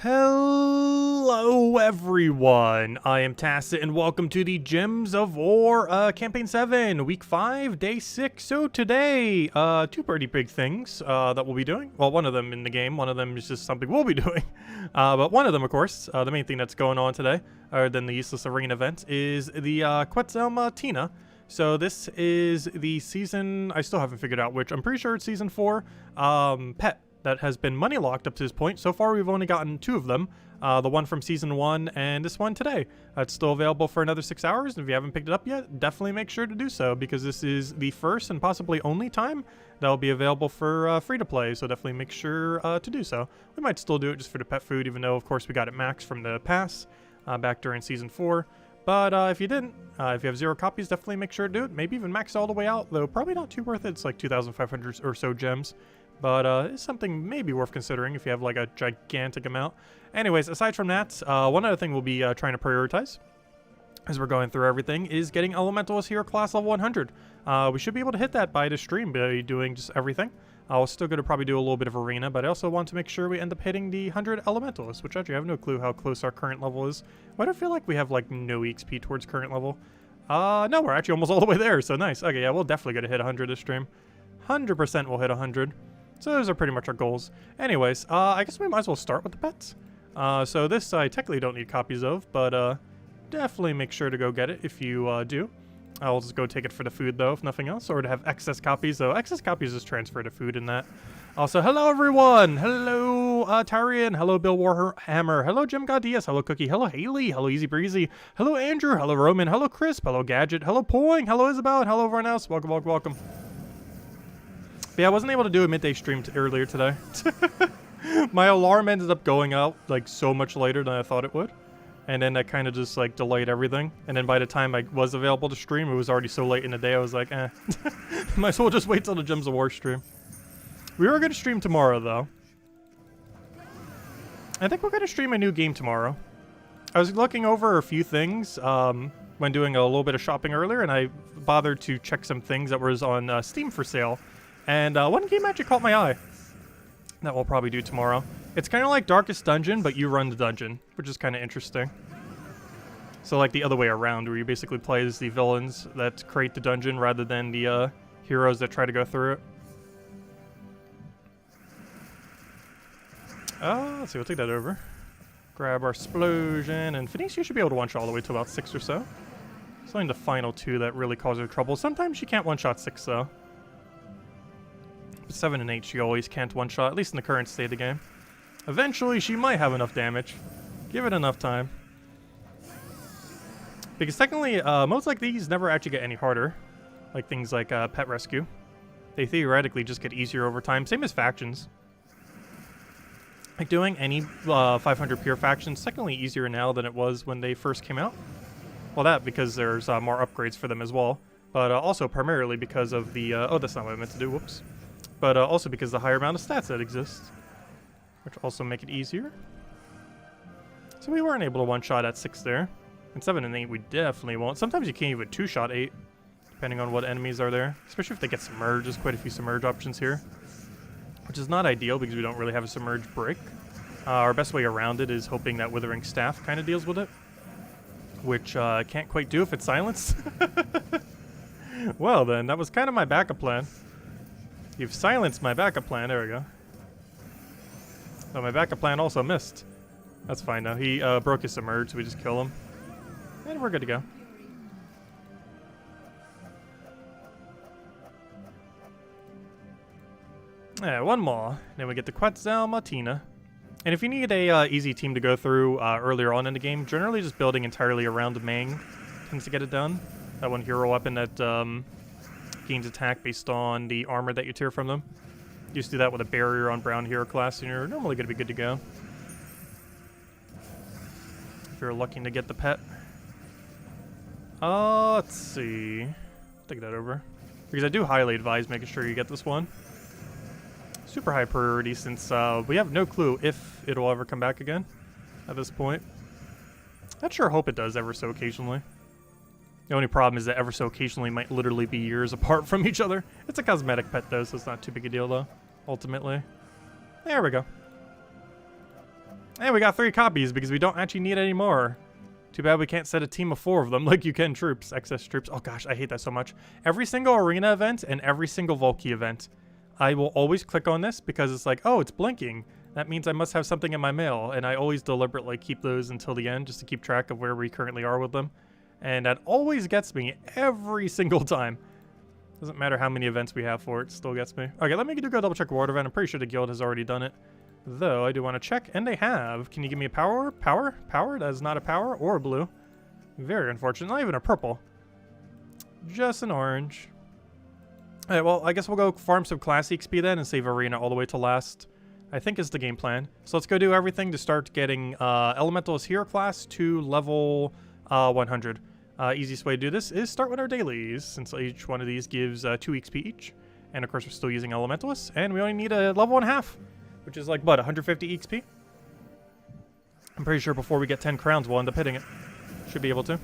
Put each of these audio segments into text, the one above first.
Hello everyone, I am Tacit and welcome to the Gems of War Campaign 7, Week 5, Day 6. So today, two pretty big things that we'll be doing. Well, one of them in the game, one of them is just something we'll be doing. But one of them, of course, the main thing that's going on today, other than the useless arena event, is the Quetzantini. So this is the season, I still haven't figured out which, I'm pretty sure it's season 4, pet that has been money locked up to this point. So far we've only gotten 2 of them, the one from season 1 and this one today. It's still available for another 6 hours, and if you haven't picked it up yet, definitely make sure to do so, because this is the first and possibly only time that'll be available for free to play, so definitely make sure to do so. We might still do it just for the pet food, even though of course we got it maxed from the pass back during season 4. But if you didn't, if you have 0 copies, definitely make sure to do it. Maybe even max all the way out, though probably not too worth it. It's like 2,500 or so gems. But it's something maybe worth considering if you have like a gigantic amount. Anyways, aside from that, one other thing we'll be trying to prioritize as we're going through everything is getting Elementalist Hero class level 100. We should be able to hit that by the stream by doing just everything. We're still going to probably do a little bit of arena, but I also want to make sure we end up hitting the 100 Elementalist, which actually I have no clue how close our current level is. Why do I feel like we have like no EXP towards current level? No, we're actually almost all the way there, so nice. Okay, yeah, we'll definitely get to hit 100 this stream. 100% we'll hit 100. So those are pretty much our goals. Anyways, I guess we might as well start with the pets. So this I technically don't need copies of, but definitely make sure to go get it if you do. I'll just go take it for the food though, if nothing else, or to have excess copies. So excess copies is transfer to food in that. Also, hello everyone! Hello Tyrion, hello Bill Warhammer, hello Jim God DS, hello Cookie, hello Haley, hello Easy Breezy, hello Andrew, hello Roman, hello Crisp, hello Gadget, hello Poing, hello Isabel, and hello everyone else. Welcome, welcome, welcome. But yeah, I wasn't able to do a midday stream earlier today. My alarm ended up going out like so much later than I thought it would. And then that kind of just like delayed everything. And then by the time I was available to stream, it was already so late in the day, I was like, eh. Might as well just wait till the Gems of War stream. We were going to stream tomorrow though. I think we're going to stream a new game tomorrow. I was looking over a few things when doing a little bit of shopping earlier, and I bothered to check some things that was on Steam for sale. And one game actually caught my eye that we'll probably do tomorrow. It's kind of like Darkest Dungeon, but you run the dungeon, which is kind of interesting. So like the other way around, where you basically play as the villains that create the dungeon rather than the heroes that try to go through it. Let's see, we'll take that over. Grab our explosion, and Phoenicia should be able to one-shot all the way to about 6 or so. It's only the final 2 that really cause her trouble. Sometimes she can't one-shot 6 though. 7 and 8 she always can't one-shot, at least in the current state of the game. Eventually she might have enough damage. Give it enough time. Because technically, modes like these never actually get any harder. Like things like Pet Rescue. They theoretically just get easier over time. Same as factions. Like doing any 500 pure factions, technically easier now than it was when they first came out. Well, that because there's more upgrades for them as well. But also primarily because of the... oh, that's not what I meant to do, whoops. But also because the higher amount of stats that exist, which also make it easier. So we weren't able to one-shot at 6 there. And 7 and 8 we definitely won't. Sometimes you can't even two-shot 8, depending on what enemies are there. Especially if they get submerged. There's quite a few submerge options here. Which is not ideal because we don't really have a submerge break. Our best way around it is hoping that Withering Staff kind of deals with it. Which I can't quite do if it's silenced. Well then, that was kind of my backup plan. You've silenced my backup plan. There we go. Oh, my backup plan also missed. That's fine now. He broke his submerge, so we just kill him. And we're good to go. Yeah, one more. Then we get the Quetzantini. And if you need a easy team to go through earlier on in the game, generally just building entirely around Mang tends to get it done. That one hero weapon that... gains attack based on the armor that you tear from them. You just do that with a barrier on brown hero class and you're normally going to be good to go. If you're looking to get the pet. Let's see. Take that over. Because I do highly advise making sure you get this one. Super high priority since we have no clue if it'll ever come back again at this point. I'd sure hope it does ever so occasionally. The only problem is that ever so occasionally might literally be years apart from each other. It's a cosmetic pet though, so it's not too big a deal though, ultimately. There we go. And we got 3 copies because we don't actually need any more. Too bad we can't set a team of 4 of them like you can troops, excess troops. Oh gosh, I hate that so much. Every single arena event and every single Volkey event, I will always click on this because it's like, oh, it's blinking. That means I must have something in my mail. And I always deliberately keep those until the end just to keep track of where we currently are with them. And that always gets me every single time. Doesn't matter how many events we have for it, still gets me. Okay, let me go double check water event. I'm pretty sure the guild has already done it. Though, I do want to check, and they have. Can you give me a power? Power? Power? That is not a power or a blue. Very unfortunate. Not even a purple. Just an orange. Alright, well, I guess we'll go farm some class XP then and save arena all the way to last. I think is the game plan. So let's go do everything to start getting Elementalist hero class to level 100. Easiest way to do this is start with our dailies, since each one of these gives 2 XP each. And of course, we're still using Elementalist, and we only need a level 1.5. Which is like, what, 150 XP? I'm pretty sure before we get 10 crowns, we'll end up hitting it. Should be able to.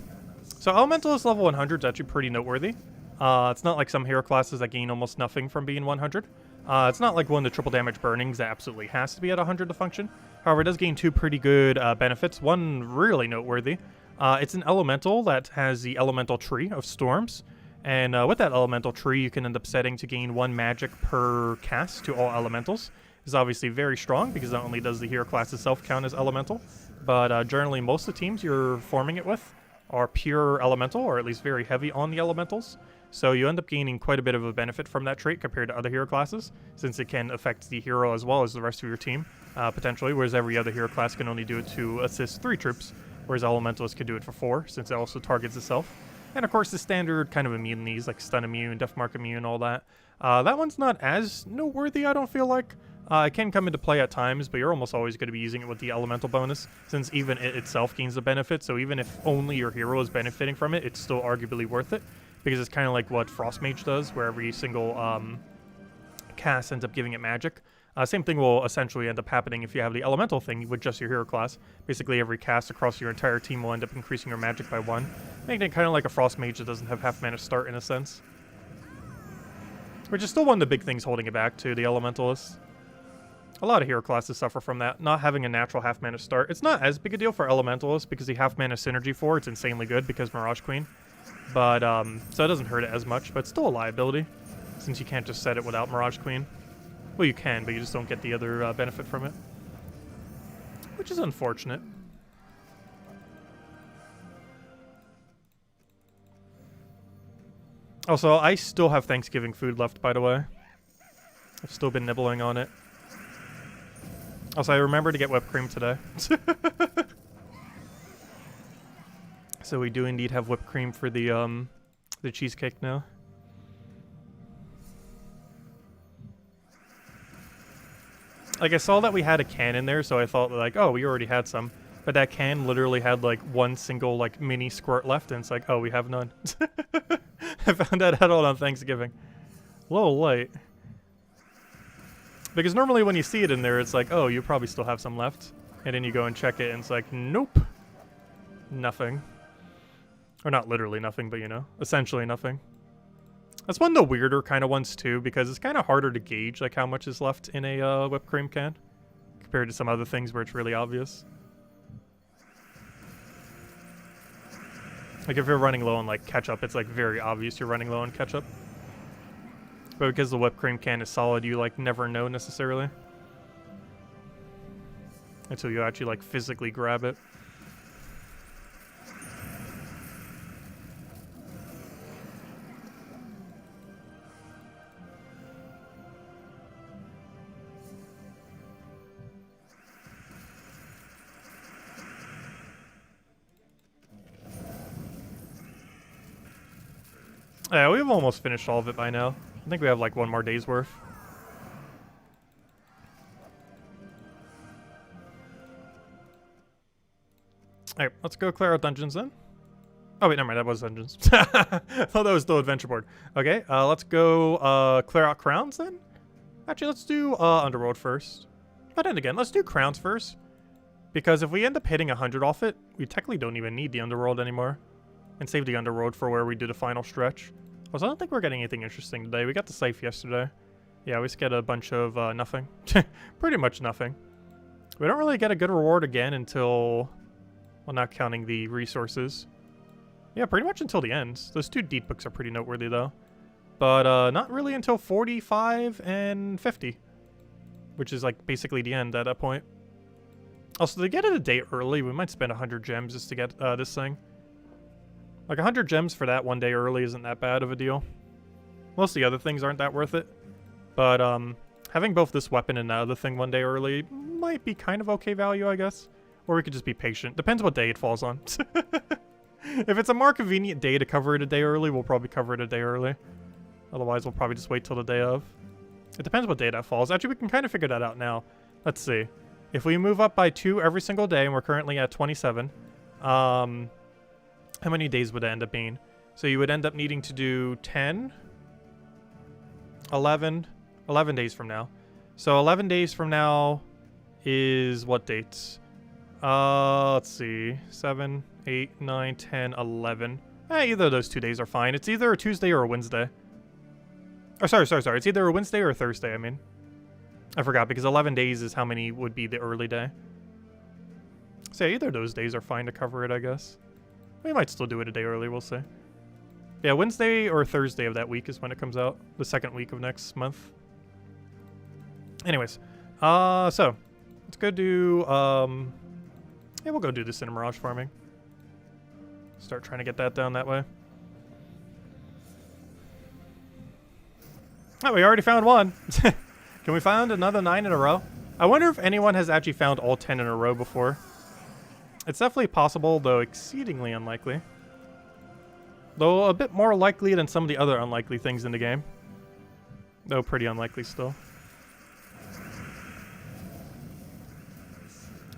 So Elementalist level 100 is actually pretty noteworthy. It's not like some hero classes that gain almost nothing from being 100. It's not like one of the triple damage burnings that absolutely has to be at 100 to function. However, it does gain 2 pretty good benefits. One really noteworthy. It's an elemental that has the elemental tree of storms. And with that elemental tree, you can end up setting to gain 1 magic per cast to all elementals. Is obviously very strong because not only does the hero class itself count as elemental, but generally most of the teams you're forming it with are pure elemental, or at least very heavy on the elementals. So you end up gaining quite a bit of a benefit from that trait compared to other hero classes, since it can affect the hero as well as the rest of your team, potentially, whereas every other hero class can only do it to assist 3 troops, whereas Elementalist can do it for 4, since it also targets itself. And of course the standard kind of immunities, like stun immune, death mark immune, all that. That one's not as noteworthy, I don't feel like. It can come into play at times, but you're almost always going to be using it with the elemental bonus, since even it itself gains the benefit, so even if only your hero is benefiting from it, it's still arguably worth it, because it's kind of like what Frost Mage does, where every single cast ends up giving it magic. Same thing will essentially end up happening if you have the elemental thing with just your hero class. Basically every cast across your entire team will end up increasing your magic by 1, making it kind of like a Frost Mage that doesn't have half mana start in a sense. Which is still one of the big things holding it back to the Elementalist. A lot of hero classes suffer from that, not having a natural half mana start. It's not as big a deal for Elementalist because the half mana synergy for it's insanely good because Mirage Queen. But, so it doesn't hurt it as much, but it's still a liability since you can't just set it without Mirage Queen. Well, you can, but you just don't get the other benefit from it. Which is unfortunate. Also, I still have Thanksgiving food left, by the way. I've still been nibbling on it. Also, I remember to get whipped cream today. So we do indeed have whipped cream for the cheesecake now. Like, I saw that we had a can in there, so I thought, like, oh, we already had some. But that can literally had, like, 1 single, like, mini squirt left, and it's like, oh, we have none. I found that out on Thanksgiving. A little late. Because normally when you see it in there, it's like, oh, you probably still have some left. And then you go and check it, and it's like, nope. Nothing. Or not literally nothing, but, you know, essentially nothing. That's one of the weirder kind of ones, too, because it's kind of harder to gauge, like, how much is left in a whipped cream can. Compared to some other things where it's really obvious. Like, if you're running low on, like, ketchup, it's, like, very obvious you're running low on ketchup. But because the whipped cream can is solid, you, like, never know necessarily. Until you actually, like, physically grab it. Yeah, we've almost finished all of it by now. I think we have like 1 more day's worth. Alright, let's go clear out dungeons then. Oh wait, never mind, that was dungeons. I thought that was still adventure board. Okay, let's go clear out crowns then. Actually, let's do Underworld first. But then again, let's do crowns first. Because if we end up hitting 100 off it, we technically don't even need the Underworld anymore. And save the Underworld for where we do the final stretch. Also, I don't think we're getting anything interesting today. We got the Scythe yesterday. Yeah, we just get a bunch of nothing. Pretty much nothing. we don't really get a good reward again until, well, not counting the resources. Yeah, pretty much until the end. Those 2 deed books are pretty noteworthy though. But not really until 45 and 50, which is like basically the end at that point. Also, to get it a day early, we might spend 100 gems just to get this thing. Like 100 gems for that one day early isn't that bad of a deal. Most of the other things aren't that worth it. But having both this weapon and that other thing one day early might be kind of okay value, I guess. Or we could just be patient. Depends what day it falls on. If it's a more convenient day to cover it a day early, we'll probably cover it a day early. Otherwise, we'll probably just wait till the day of. It depends what day that falls. Actually, we can kind of figure that out now. Let's see. If we move up by 2 every single day, and we're currently at 27, how many days would it end up being? So you would end up needing to do 10, 11 days from now. So 11 days from now is what dates? Let's see. 7, 8, 9, 10, 11. Either of those 2 days are fine. It's either a Tuesday or a Wednesday. Oh, sorry. It's either a Wednesday or a Thursday, I mean. I forgot, because 11 days is how many would be the early day. So yeah, either of those days are fine to cover it, I guess. We might still do it a day early, we'll see. Yeah, Wednesday or Thursday of that week is when it comes out. The 2nd week of next month. Anyways. So. Let's go do, yeah, we'll go do the Cinder Mirage farming. Start trying to get that down that way. Oh, we already found one. Can we find another 9 in a row? I wonder if anyone has actually found all 10 in a row before. It's definitely possible, though exceedingly unlikely. Though a bit more likely than some of the other unlikely things in the game. Though pretty unlikely still.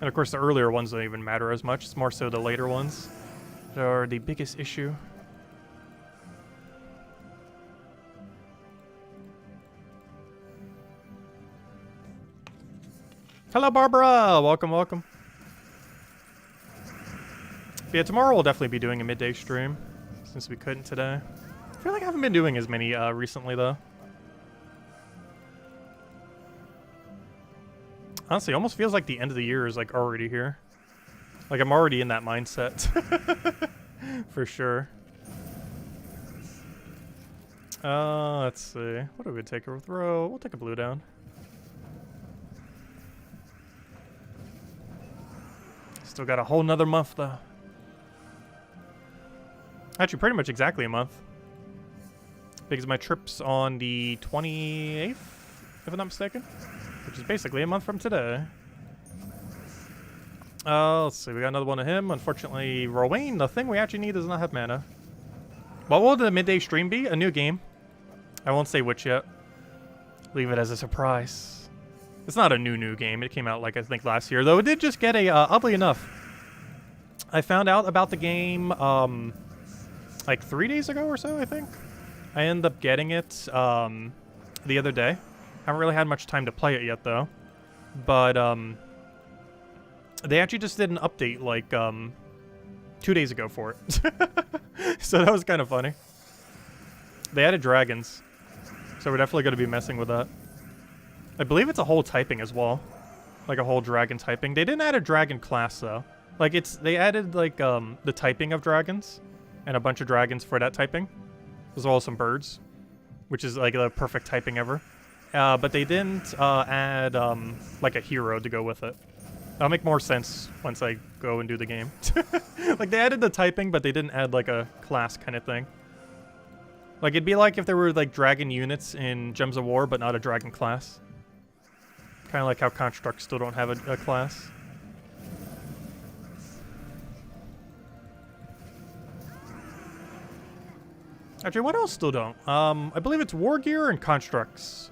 And of course the earlier ones don't even matter as much. It's more so the later ones that are the biggest issue. Hello, Barbara! Welcome, welcome. But yeah, tomorrow we'll definitely be doing a midday stream, since we couldn't today. I feel like I haven't been doing as many recently, though. Honestly, it almost feels like the end of the year is like already here. Like I'm already in that mindset. For sure. Let's see. What do we take her with row? We'll take a blue down. Still got a whole nother month though. Actually, pretty much exactly a month. Because my trip's on the 28th, if I'm not mistaken. Which is basically a month from today. Let's see, we got another one of him. Unfortunately, Rowan, the thing we actually need does not have mana. What will the midday stream be? A new game. I won't say which yet. Leave it as a surprise. It's not a new game. It came out, like, I think last year. Though it did just get a, oddly enough, I found out about the game, like 3 days ago or so, I think. I ended up getting it, the other day. Haven't really had much time to play it yet, though. But, they actually just did an update, like, 2 days ago for it. So that was kind of funny. They added dragons. So we're definitely going to be messing with that. I believe it's a whole typing as well. Like a whole dragon typing. They didn't add a dragon class, though. Like, they added, like, the typing of dragons. And a bunch of dragons for that typing. As well as some birds. Which is, like, the perfect typing ever. But they didn't add, like, a hero to go with it. That'll make more sense once I go and do the game. Like, they added the typing, but they didn't add, like, a class kind of thing. Like, it'd be like if there were, like, dragon units in Gems of War, but not a dragon class. Kind of like how constructs still don't have a class. Actually, what else still don't? I believe it's War Gear and Constructs.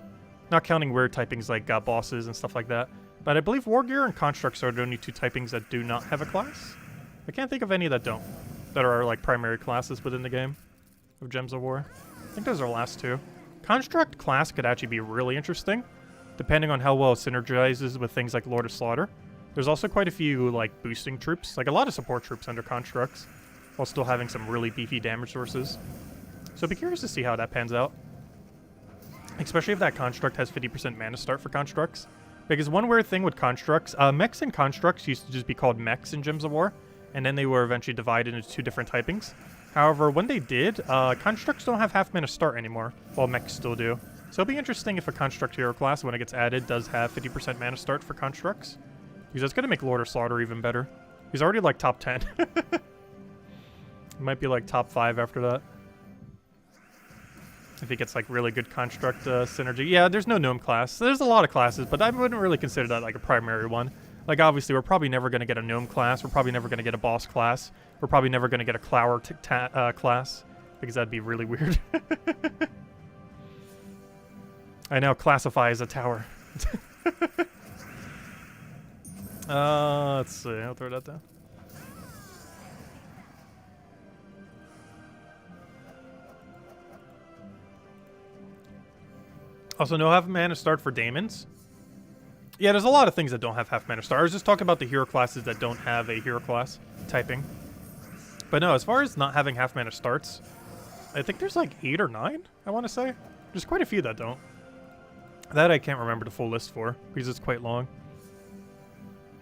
Not counting weird typings like bosses and stuff like that. But I believe War Gear and Constructs are the only 2 typings that do not have a class. I can't think of any that don't. That are like primary classes within the game of Gems of War. I think those are the last 2. Construct class could actually be really interesting, depending on how well it synergizes with things like Lord of Slaughter. There's also quite a few like boosting troops, like a lot of support troops under Constructs, while still having some really beefy damage sources. So I'd be curious to see how that pans out. Especially if that Construct has 50% mana start for Constructs. Because one weird thing with constructs, mechs and constructs used to just be called mechs in Gems of War, and then they were eventually divided into 2 different typings. However, when they did, constructs don't have half mana start anymore, while mechs still do. So it'll be interesting if a construct hero class, when it gets added, does have 50% mana start for constructs. Because that's going to make Lord of Slaughter even better. He's already like top 10. Might be like top 5 after that. If he gets like really good construct synergy. Yeah, there's no gnome class. There's a lot of classes, but I wouldn't really consider that like a primary one. Like obviously we're probably never going to get a gnome class. We're probably never going to get a boss class. We're probably never going to get a clower class. Because that'd be really weird. I now classify as a tower. Let's see. I'll throw that down. Also, no half mana start for daemons. Yeah, there's a lot of things that don't have half mana start. I was just talking about the hero classes that don't have a hero class typing. But no, as far as not having half mana starts, I think there's like 8 or 9, I want to say. There's quite a few that don't. That I can't remember the full list for, because it's quite long.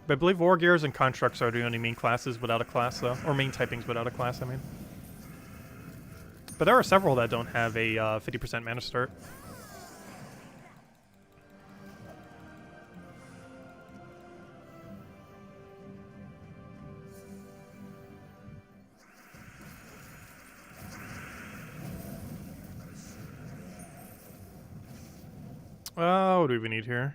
But I believe War Gears and Constructs are the only main classes without a class, though. Or main typings without a class, I mean. But there are several that don't have a 50% mana start. What do we need here?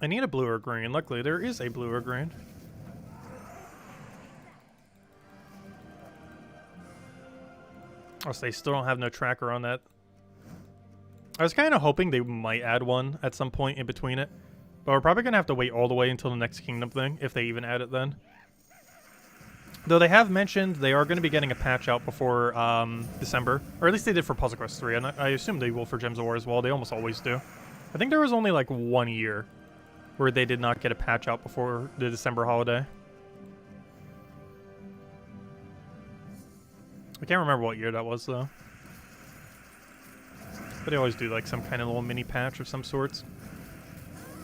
I need a blue or green. Luckily, there is a blue or green. Oh, so they still don't have no tracker on that. I was kind of hoping they might add one at some point in between it. But we're probably going to have to wait all the way until the next Kingdom thing, if they even add it then. Though they have mentioned they are going to be getting a patch out before December. Or at least they did for Puzzle Quest 3, and I assume they will for Gems of War as well. They almost always do. I think there was only like 1 year where they did not get a patch out before the December holiday. I can't remember what year that was, though. But they always do like some kind of little mini patch of some sorts.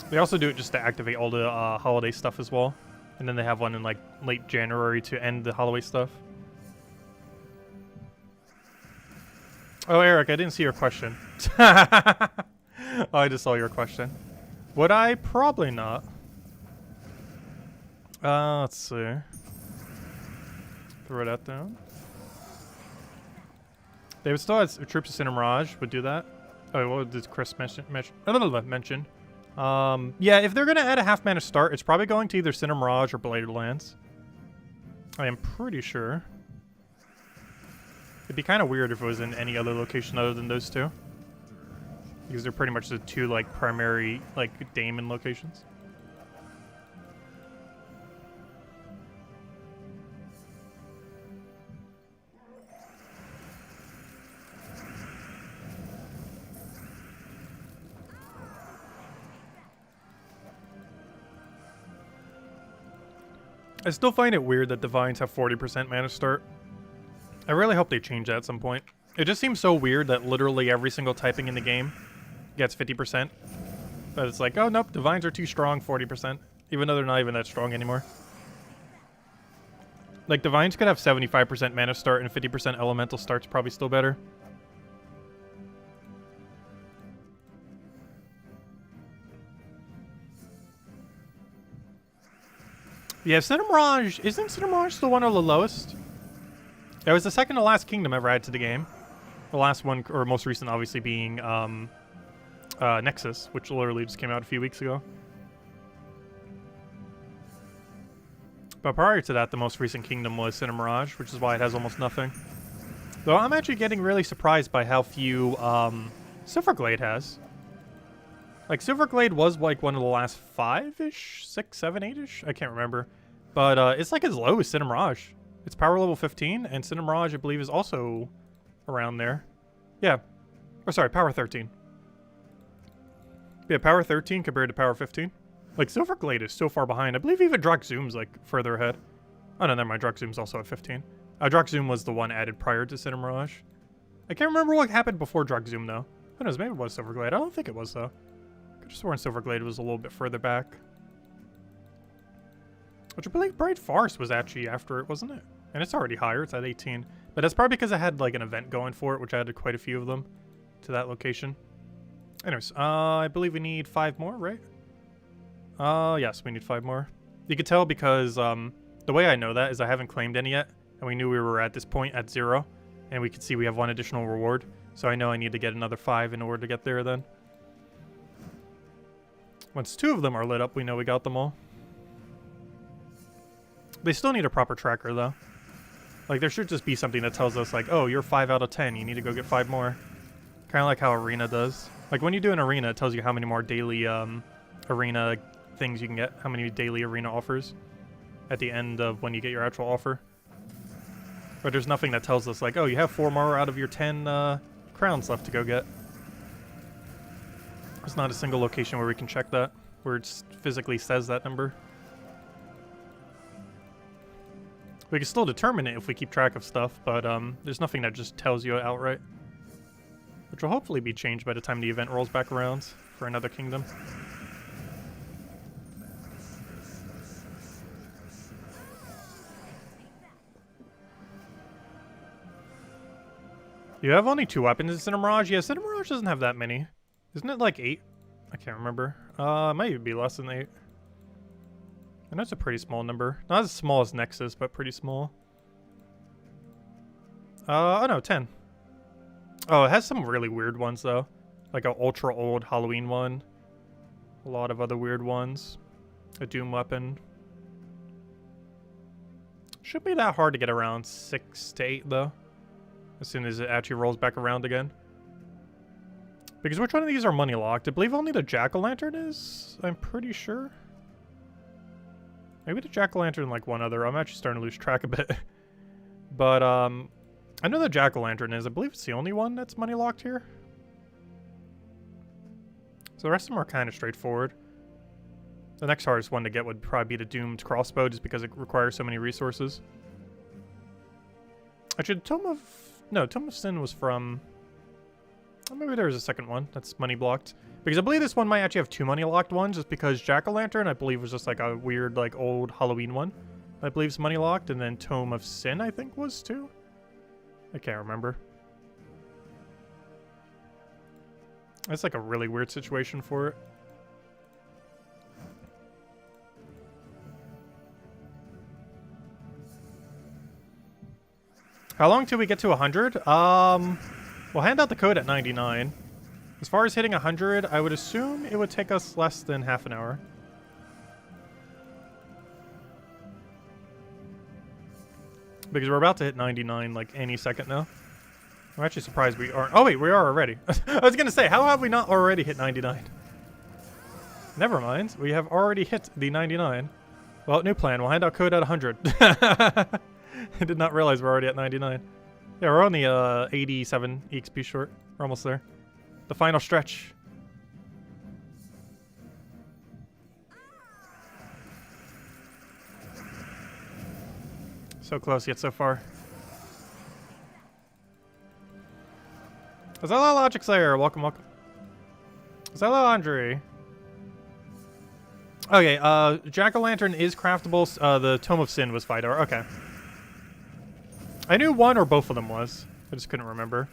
They also do it just to activate all the holiday stuff as well. And then they have one in like late January to end the holiday stuff. Oh, Eric, I didn't see your question. Oh, I just saw your question. Would I? Probably not. Let's see. Throw that down. They would still have troops of Cinemirage would do that. Oh, what did Chris mention? Yeah, if they're going to add a half mana start, it's probably going to either Cinemirage or Bladed Lands. I am pretty sure. It'd be kind of weird if it was in any other location other than those two. Because they're pretty much the two, like, primary, like, daemon locations. I still find it weird that Divines have 40% mana start. I really hope they change that at some point. It just seems so weird that literally every single typing in the game gets 50%. But it's like, oh nope, Divines are too strong, 40%. Even though they're not even that strong anymore. Like, Divines could have 75% mana start and 50% elemental start's probably still better. Yeah, Cinemirage, isn't Cinemirage the one of the lowest? It was the second to last kingdom ever added to the game. The last one, or most recent obviously, being Nexus, which literally just came out a few weeks ago. But prior to that, the most recent kingdom was Cinemirage, which is why it has almost nothing. Though I'm actually getting really surprised by how few Silverglade has. Like, Silverglade was like one of the last 5-ish? 6, 7, 8-ish? I can't remember. But it's like as low as Cinemirage. It's power level 15, and Cinemirage, I believe, is also around there. Yeah. Or sorry, power 13. Yeah, power 13 compared to power 15. Like, Silverglade is so far behind. I believe even Droxzoom's like further ahead. Oh no, never mind. Droxzoom's also at 15. Droxzoom was the one added prior to Cinemirage. I can't remember what happened before Droxzoom, though. Who knows? Maybe it was Silverglade. I don't think it was, though. Could have sworn Silverglade was a little bit further back. Which I believe Bright Forest was actually after it, wasn't it? And it's already higher, it's at 18. But that's probably because I had like an event going for it, which added quite a few of them to that location. Anyways, I believe we need 5 more, right? Yes, we need 5 more. You could tell because the way I know that is I haven't claimed any yet, and we knew we were at this point at 0, and we could see we have 1 additional reward. So I know I need to get another 5 in order to get there then. Once 2 of them are lit up, we know we got them all. They still need a proper tracker though. Like there should just be something that tells us like, oh, you're 5 out of 10, you need to go get 5 more. Kind of like how Arena does. Like when you do an Arena, it tells you how many more daily Arena things you can get, how many daily Arena offers at the end of when you get your actual offer. But there's nothing that tells us like, oh, you have 4 more out of your 10 crowns left to go get. There's not a single location where we can check that, where it physically says that number. We can still determine it if we keep track of stuff, but there's nothing that just tells you outright. Which will hopefully be changed by the time the event rolls back around for another kingdom. You have only 2 weapons in Cinemirage? Yeah, Cinemirage doesn't have that many. Isn't it like 8? I can't remember. It might even be less than 8. I know it's a pretty small number. Not as small as Nexus, but pretty small. Oh no, 10. Oh, it has some really weird ones though. Like an ultra old Halloween one. A lot of other weird ones. A Doom weapon. Shouldn't be that hard to get around 6 to 8 though. As soon as it actually rolls back around again. Because which one of these are money locked? I believe only the Jack-o'-lantern is, I'm pretty sure. Maybe the Jack-o'-lantern and like one other. I'm actually starting to lose track a bit. But I know the Jack-o'-lantern is. I believe it's the only one that's money locked here. So the rest of them are kind of straightforward. The next hardest one to get would probably be the Doomed crossbow, just because it requires so many resources. Actually, Tome of Sin was from... Oh, maybe there was a second one that's money blocked. Because I believe this one might actually have 2 money locked ones, just because Jack-o'-lantern, I believe, was just like a weird, like, old Halloween one. I believe is money locked, and then Tome of Sin, I think, was too. I can't remember. That's like a really weird situation for it. How long till we get to 100? We'll hand out the code at 99. As far as hitting 100, I would assume it would take us less than half an hour. Because we're about to hit 99 like any second now. I'm actually surprised we aren't. Oh wait, we are already. I was gonna say, how have we not already hit 99? Never mind, we have already hit the 99. Well, new plan, we'll hand out code at 100. I did not realize we're already at 99. Yeah, we're only 87 EXP short. We're almost there. The final stretch. So close yet so far. IsabelArcher Slayer, welcome, welcome. IsabelArcher. Okay, Jack-o'-lantern is craftable. The Tome of Sin was 5 hour. Okay. I knew one or both of them was. I just couldn't remember.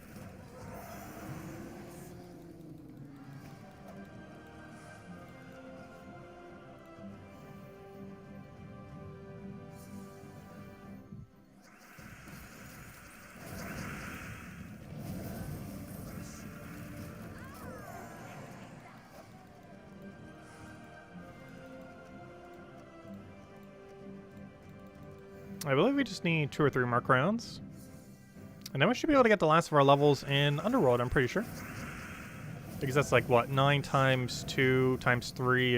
I believe we just need 2 or 3 more crowns. And then we should be able to get the last of our levels in Underworld, I'm pretty sure. Because that's like, what, 9 times 2 times 3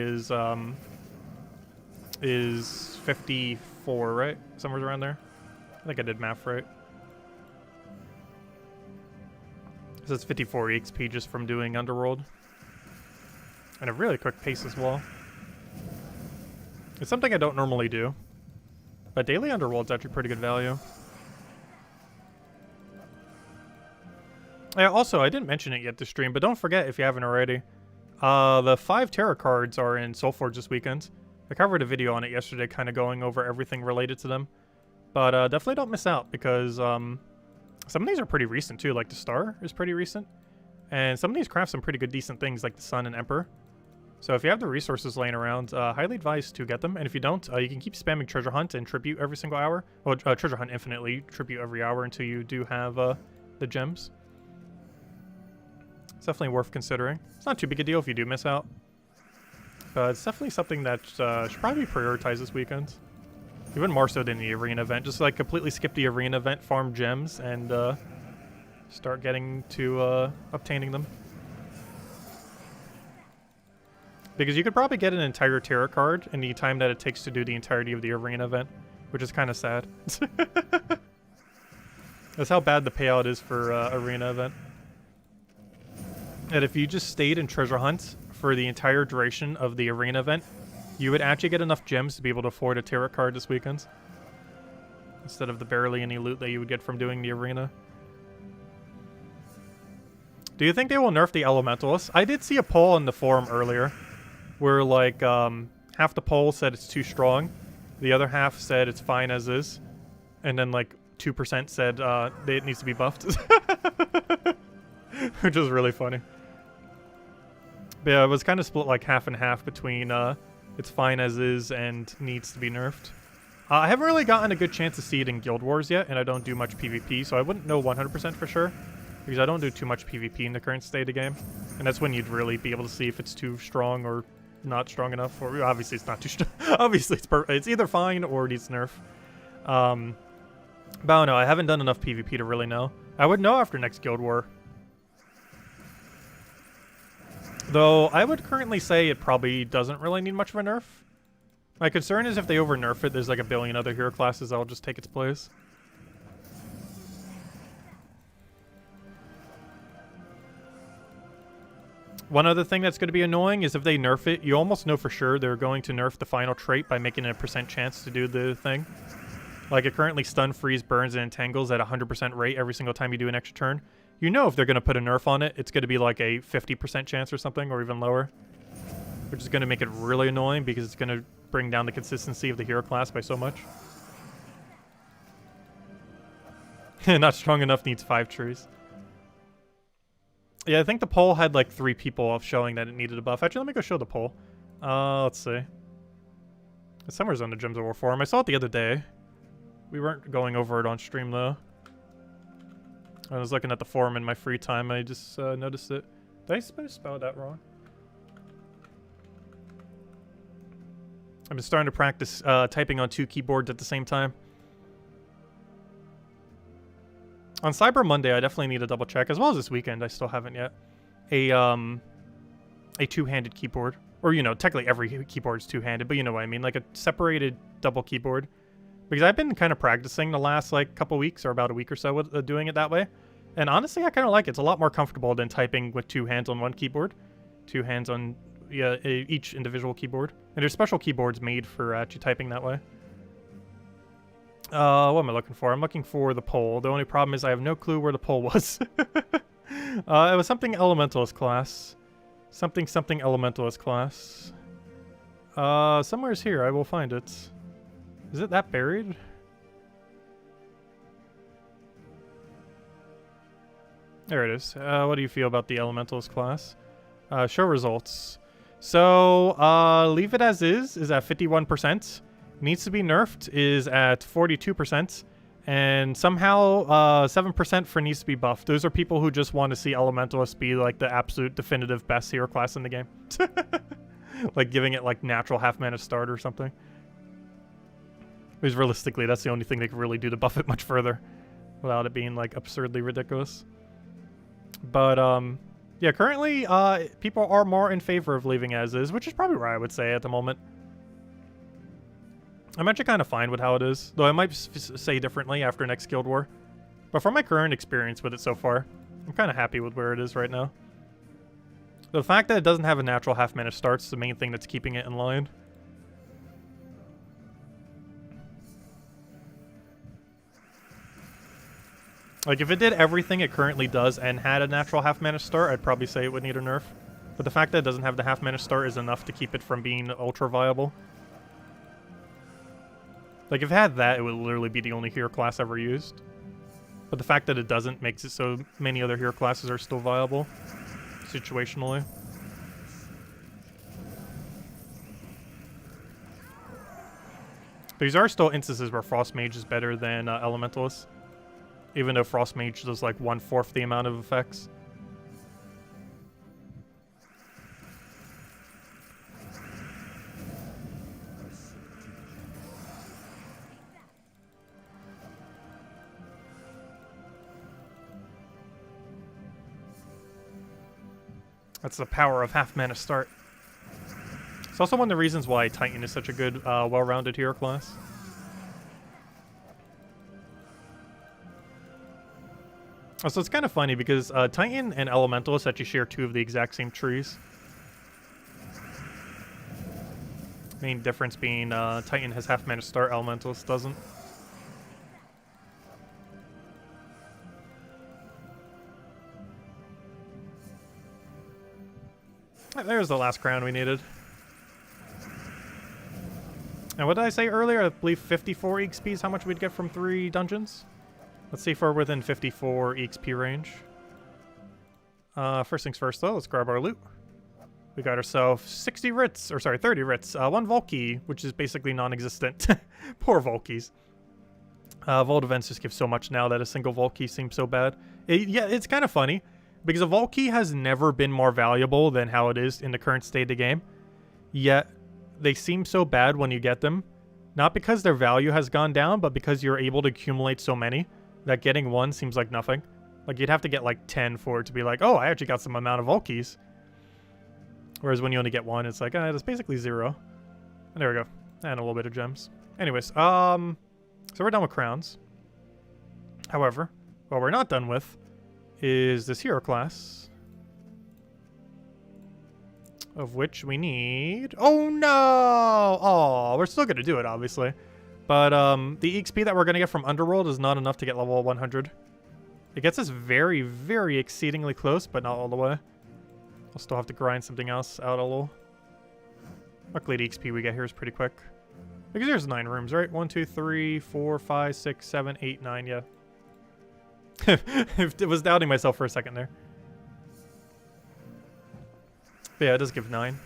is 54, right? Somewhere around there. I think I did math right. So it's 54 EXP just from doing Underworld. And a really quick pace as well. It's something I don't normally do. But daily Underworld's actually pretty good value. Yeah, also, I didn't mention it yet this stream, but don't forget, if you haven't already, The 5 tarot cards are in Soulforge this weekend. I covered a video on it yesterday, kind of going over everything related to them. But definitely don't miss out, because some of these are pretty recent too. Like the Star is pretty recent. And some of these craft some pretty good, decent things, like the Sun and Emperor. So if you have the resources laying around, highly advised to get them. And if you don't, you can keep spamming Treasure Hunt and Tribute every single hour. Well, Treasure Hunt infinitely, Tribute every hour until you do have the gems. It's definitely worth considering. It's not too big a deal if you do miss out. But it's definitely something that should probably be prioritized this weekend. Even more so than the arena event. Just like completely skip the arena event, farm gems, and start getting to obtaining them. Because you could probably get an entire tarot card in the time that it takes to do the entirety of the arena event, which is kind of sad. That's how bad the payout is for arena event. And if you just stayed in Treasure Hunt for the entire duration of the arena event, you would actually get enough gems to be able to afford a tarot card this weekend. Instead of the barely any loot that you would get from doing the arena. Do you think they will nerf the Elementalist? I did see a poll in the forum earlier where like half the poll said it's too strong, the other half said it's fine as is, and then like 2% said it needs to be buffed. Which is really funny. But yeah, it was kind of split like half and half between it's fine as is and needs to be nerfed. I haven't really gotten a good chance to see it in Guild Wars yet, and I don't do much PvP, so I wouldn't know 100% for sure. Because I don't do too much PvP in the current state of game. And that's when you'd really be able to see if it's too strong or not strong enough. Or obviously it's not too strong. Obviously it's either fine or needs nerf. But I don't know, I haven't done enough PvP to really know. I would know after next Guild War. Though I would currently say it probably doesn't really need much of a nerf. My concern is if they over nerf it, there's like a billion other hero classes that'll just take its place. One other thing that's going to be annoying is if they nerf it, you almost know for sure they're going to nerf the final trait by making it a % chance to do the thing. Like it currently stun, freeze, burns, and entangles at 100% rate every single time you do an extra turn. You know if they're going to put a nerf on it, it's going to be like a 50% chance or something, or even lower. Which is going to make it really annoying because it's going to bring down the consistency of the hero class by so much. Not strong enough needs 5 trees. Yeah, I think the poll had like 3 people showing that it needed a buff. Actually, let me go show the poll. Let's see. It's somewhere on the Gems of War forum. I saw it the other day. We weren't going over it on stream though. I was looking at the forum in my free time. I just noticed it. Did I spell that wrong? I've been starting to practice typing on 2 keyboards at the same time. On Cyber Monday, I definitely need to double check, as well as this weekend. I still haven't yet. A 2-handed keyboard, or you know, technically every keyboard is 2-handed, but you know what I mean, like a separated double keyboard. Because I've been kind of practicing the last like couple weeks or about a week or so with doing it that way, and honestly, I kind of like it. It's a lot more comfortable than typing with 2 hands on one keyboard, 2 hands on each individual keyboard. And there's special keyboards made for actually typing that way. What am I looking for? I'm looking for the poll. The only problem is I have no clue where the poll was. It was something Elementalist class. Something Elementalist class. Somewhere's here. I will find it. Is it that buried? There it is. What do you feel about the Elementalist class? Show results. So, leave it as is at 51%. Needs to be nerfed is at 42%, and somehow 7% for needs to be buffed. Those are people who just want to see Elementalist be like the absolute definitive best hero class in the game. Like giving it like natural half-mana start or something. Because realistically, that's the only thing they can really do to buff it much further without it being like absurdly ridiculous. But yeah, currently people are more in favor of leaving as is, which is probably where I would say at the moment. I'm actually kind of fine with how it is, though I might say differently after next Guild War. But from my current experience with it so far, I'm kind of happy with where it is right now. The fact that it doesn't have a natural half-mana start's the main thing that's keeping it in line. Like, if it did everything it currently does and had a natural half-mana start, I'd probably say it would need a nerf. But the fact that it doesn't have the half mana start is enough to keep it from being ultra viable. Like, if it had that, it would literally be the only hero class ever used. But the fact that it doesn't makes it so many other hero classes are still viable, situationally. These are still instances where Frost Mage is better than Elementalist. Even though Frost Mage does like 1/4 the amount of effects. That's the power of half mana start. It's also one of the reasons why Titan is such a good, well-rounded hero class. So it's kind of funny because Titan and Elementalist actually share 2 of the exact same trees. Main difference being Titan has half mana start, Elementalist doesn't. There's the last crown we needed. And what did I say earlier? I believe 54 EXP is how much we'd get from 3 dungeons. Let's see if we're within 54 EXP range. First things first, though, let's grab our loot. We got ourselves 60 writs, or sorry, 30 writs. 1 Volkey, which is basically non-existent. Poor Volkeys. Vault events just give so much now that a single Volkey seems so bad. Yeah, it's kind of funny, because a Volkey has never been more valuable than how it is in the current state of the game. Yet, they seem so bad when you get them. Not because their value has gone down, but because you're able to accumulate so many that getting 1 seems like nothing. Like, you'd have to get like 10 for it to be like, oh, I actually got some amount of Volkeys. Whereas when you only get 1, it's like, it's basically 0. And there we go. And a little bit of gems. Anyways, so we're done with crowns. However, what we're not done with is this hero class. Of which we need... Oh, no! Oh, we're still going to do it, obviously. But the EXP that we're going to get from Underworld is not enough to get level 100. It gets us very, very exceedingly close, but not all the way. I'll still have to grind something else out a little. Luckily, the XP we get here is pretty quick. Because there's 9 rooms, right? 1, 2, 3, 4, 5, 6, 7, 8, 9, yeah. I was doubting myself for a second there. But yeah, it does give 9,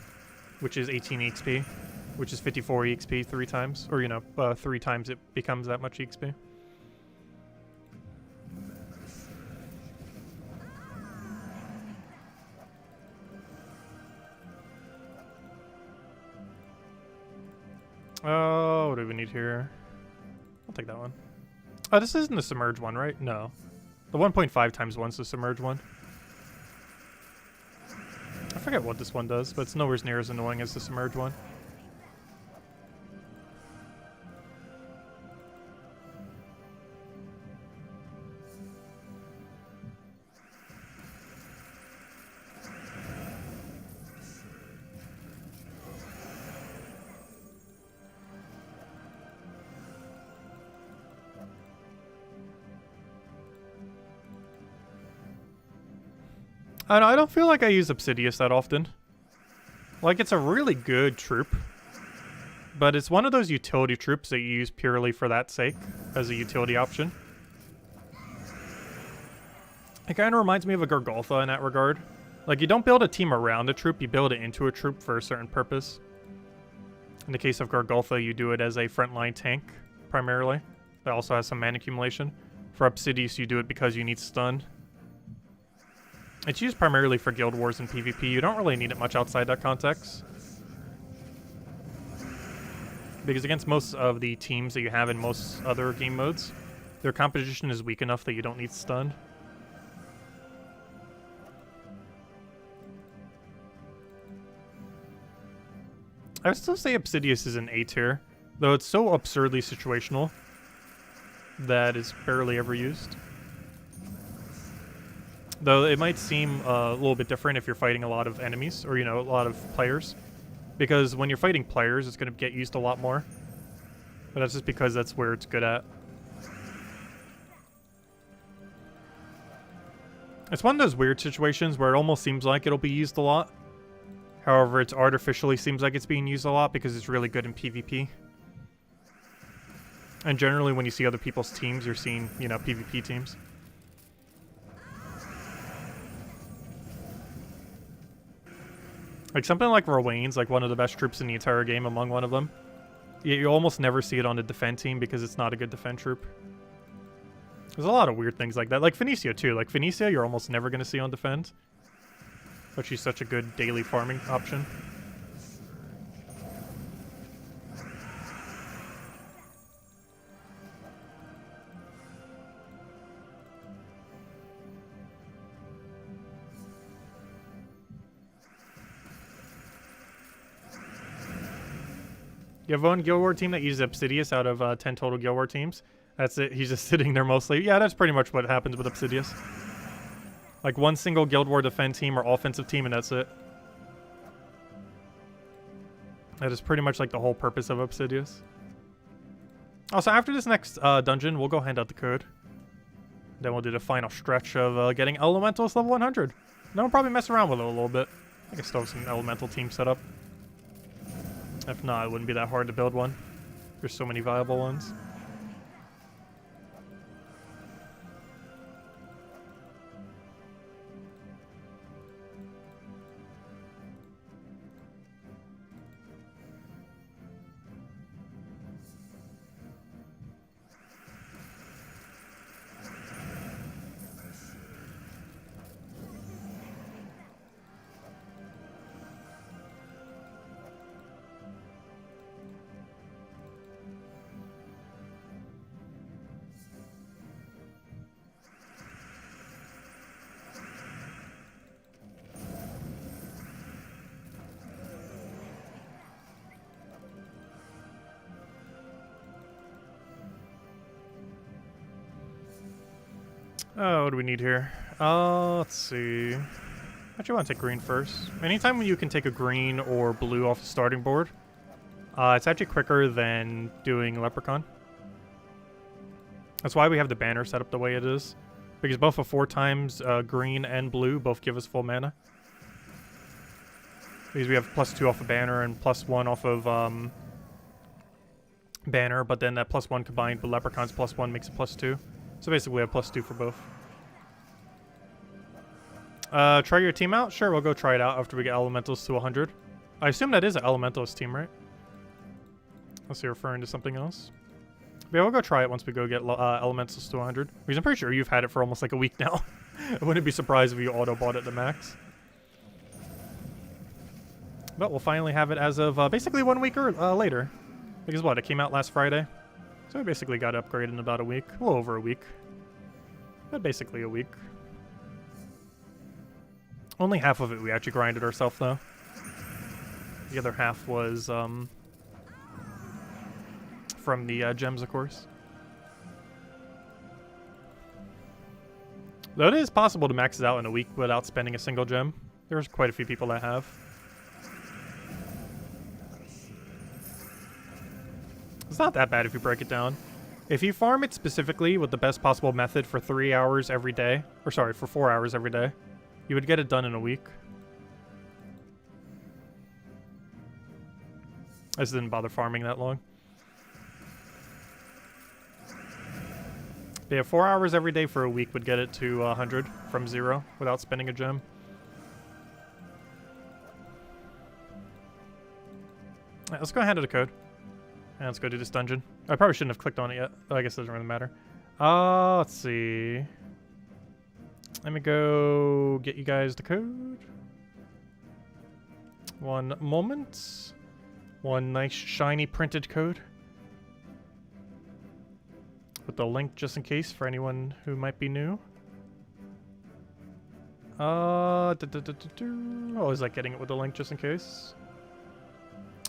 which is 18 EXP, which is 54 EXP 3 times. Or, you know, 3 times it becomes that much EXP. Oh, what do we need here? I'll take that one. Oh, this isn't the submerge one, right? No. The 1.5 times 1's the submerge one. I forget what this one does, but it's nowhere near as annoying as the submerge one. I don't feel like I use Obsidius that often. Like, it's a really good troop, but it's one of those utility troops that you use purely for that sake, as a utility option. It kind of reminds me of a Gargoltha in that regard. Like, you don't build a team around a troop, you build it into a troop for a certain purpose. In the case of Gargoltha, you do it as a frontline tank, primarily. That also has some mana accumulation. For Obsidius, you do it because you need stun. It's used primarily for Guild Wars and PvP. You don't really need it much outside that context. Because against most of the teams that you have in most other game modes, their composition is weak enough that you don't need stun. I would still say Obsidius is an A tier, though it's so absurdly situational that it's barely ever used. Though it might seem a little bit different if you're fighting a lot of enemies, or, you know, a lot of players. Because when you're fighting players, it's going to get used a lot more. But that's just because that's where it's good at. It's one of those weird situations where it almost seems like it'll be used a lot, However, it artificially seems like it's being used a lot because it's really good in PvP. And generally when you see other people's teams, you're seeing, you know, PvP teams. Like something like Rowan's, like one of the best troops in the entire game among one of them. You almost never see it on the defend team because it's not a good defend troop. There's a lot of weird things like that. Like Phoenicia too. Like Phoenicia you're almost never going to see on defend. But she's such a good daily farming option. You have one Guild War team that uses Obsidius out of 10 total Guild War teams. That's it. He's just sitting there mostly. Yeah, that's pretty much what happens with Obsidius. Like one single Guild War defend team or offensive team, and that's it. That is pretty much like the whole purpose of Obsidius. Also, after this next dungeon, we'll go hand out the code. Then we'll do the final stretch of getting Elementalist level 100. Then we'll probably mess around with it a little bit. I can still have some Elemental team set up. If not, it wouldn't be that hard to build one. There's so many viable ones. Oh, what do we need here? Let's see. Actually, I want to take green first. Anytime you can take a green or blue off the starting board, it's actually quicker than doing Leprechaun. That's why we have the banner set up the way it is. Because both of 4 times green and blue both give us full mana. Because we have +2 off of banner and +1 off of banner, but then that +1 combined with Leprechaun's +1 makes it +2. So basically we have +2 for both. Try your team out? Sure, we'll go try it out after we get Elementals to 100. I assume that is an Elementalist team, right? Unless you're referring to something else. But yeah, we'll go try it once we go get Elementals to 100. Because I'm pretty sure you've had it for almost like a week now. I wouldn't be surprised if you auto-bought it to max. But we'll finally have it as of basically 1 week later. Because what, it came out last Friday? So we basically got upgraded in about a week. A little over a week. But basically a week. Only half of it we actually grinded ourselves, though. The other half was from the gems, of course. Though it is possible to max it out in a week without spending a single gem. There's quite a few people that have. It's not that bad if you break it down. If you farm it specifically with the best possible method for 3 hours every day, or sorry, for 4 hours every day, you would get it done in a week. I just didn't bother farming that long. But yeah, 4 hours every day for a week would get it to 100 from 0 without spending a gem. Alright, let's go hand it a code. And let's go do this dungeon. I probably shouldn't have clicked on it yet. I guess it doesn't really matter. Let's see. Let me go get you guys the code. One moment. One nice shiny printed code. With the link just in case for anyone who might be new. Always like getting it with the link just in case.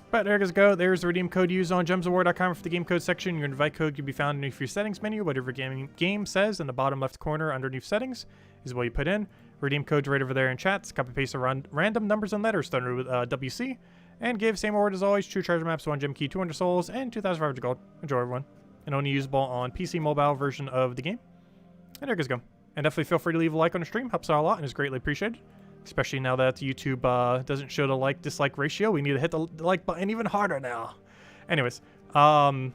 But there you go. There's the redeem code used on gemsofwar.com for the game code section. Your invite code can be found underneath your settings menu. Whatever game says in the bottom left corner underneath settings is what you put in. Redeem code's right over there in chats. Copy paste around random numbers and letters starting with WC. And give same word as always. True treasure maps, 1 gem key, 200 souls, and 2,500 gold. Enjoy, everyone. And only usable on PC mobile version of the game. And there you go. And definitely feel free to leave a like on the stream. Helps out a lot and is greatly appreciated. Especially now that YouTube doesn't show the like-dislike ratio. We need to hit the like button even harder now. Anyways, where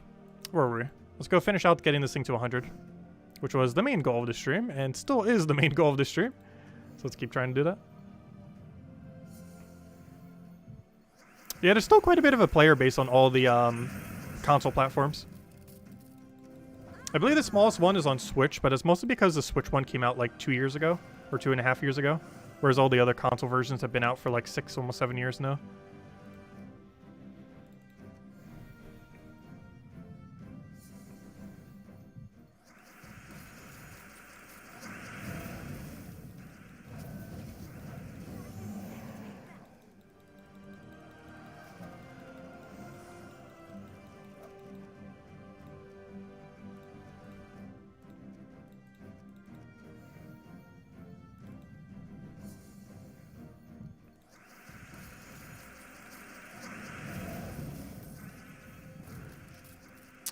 were we? Let's go finish out getting this thing to 100, which was the main goal of the stream, and still is the main goal of the stream. So let's keep trying to do that. Yeah, there's still quite a bit of a player base on all the console platforms. I believe the smallest one is on Switch, but it's mostly because the Switch one came out like 2 years ago, or 2.5 years ago, whereas all the other console versions have been out for like 6, almost 7 years now.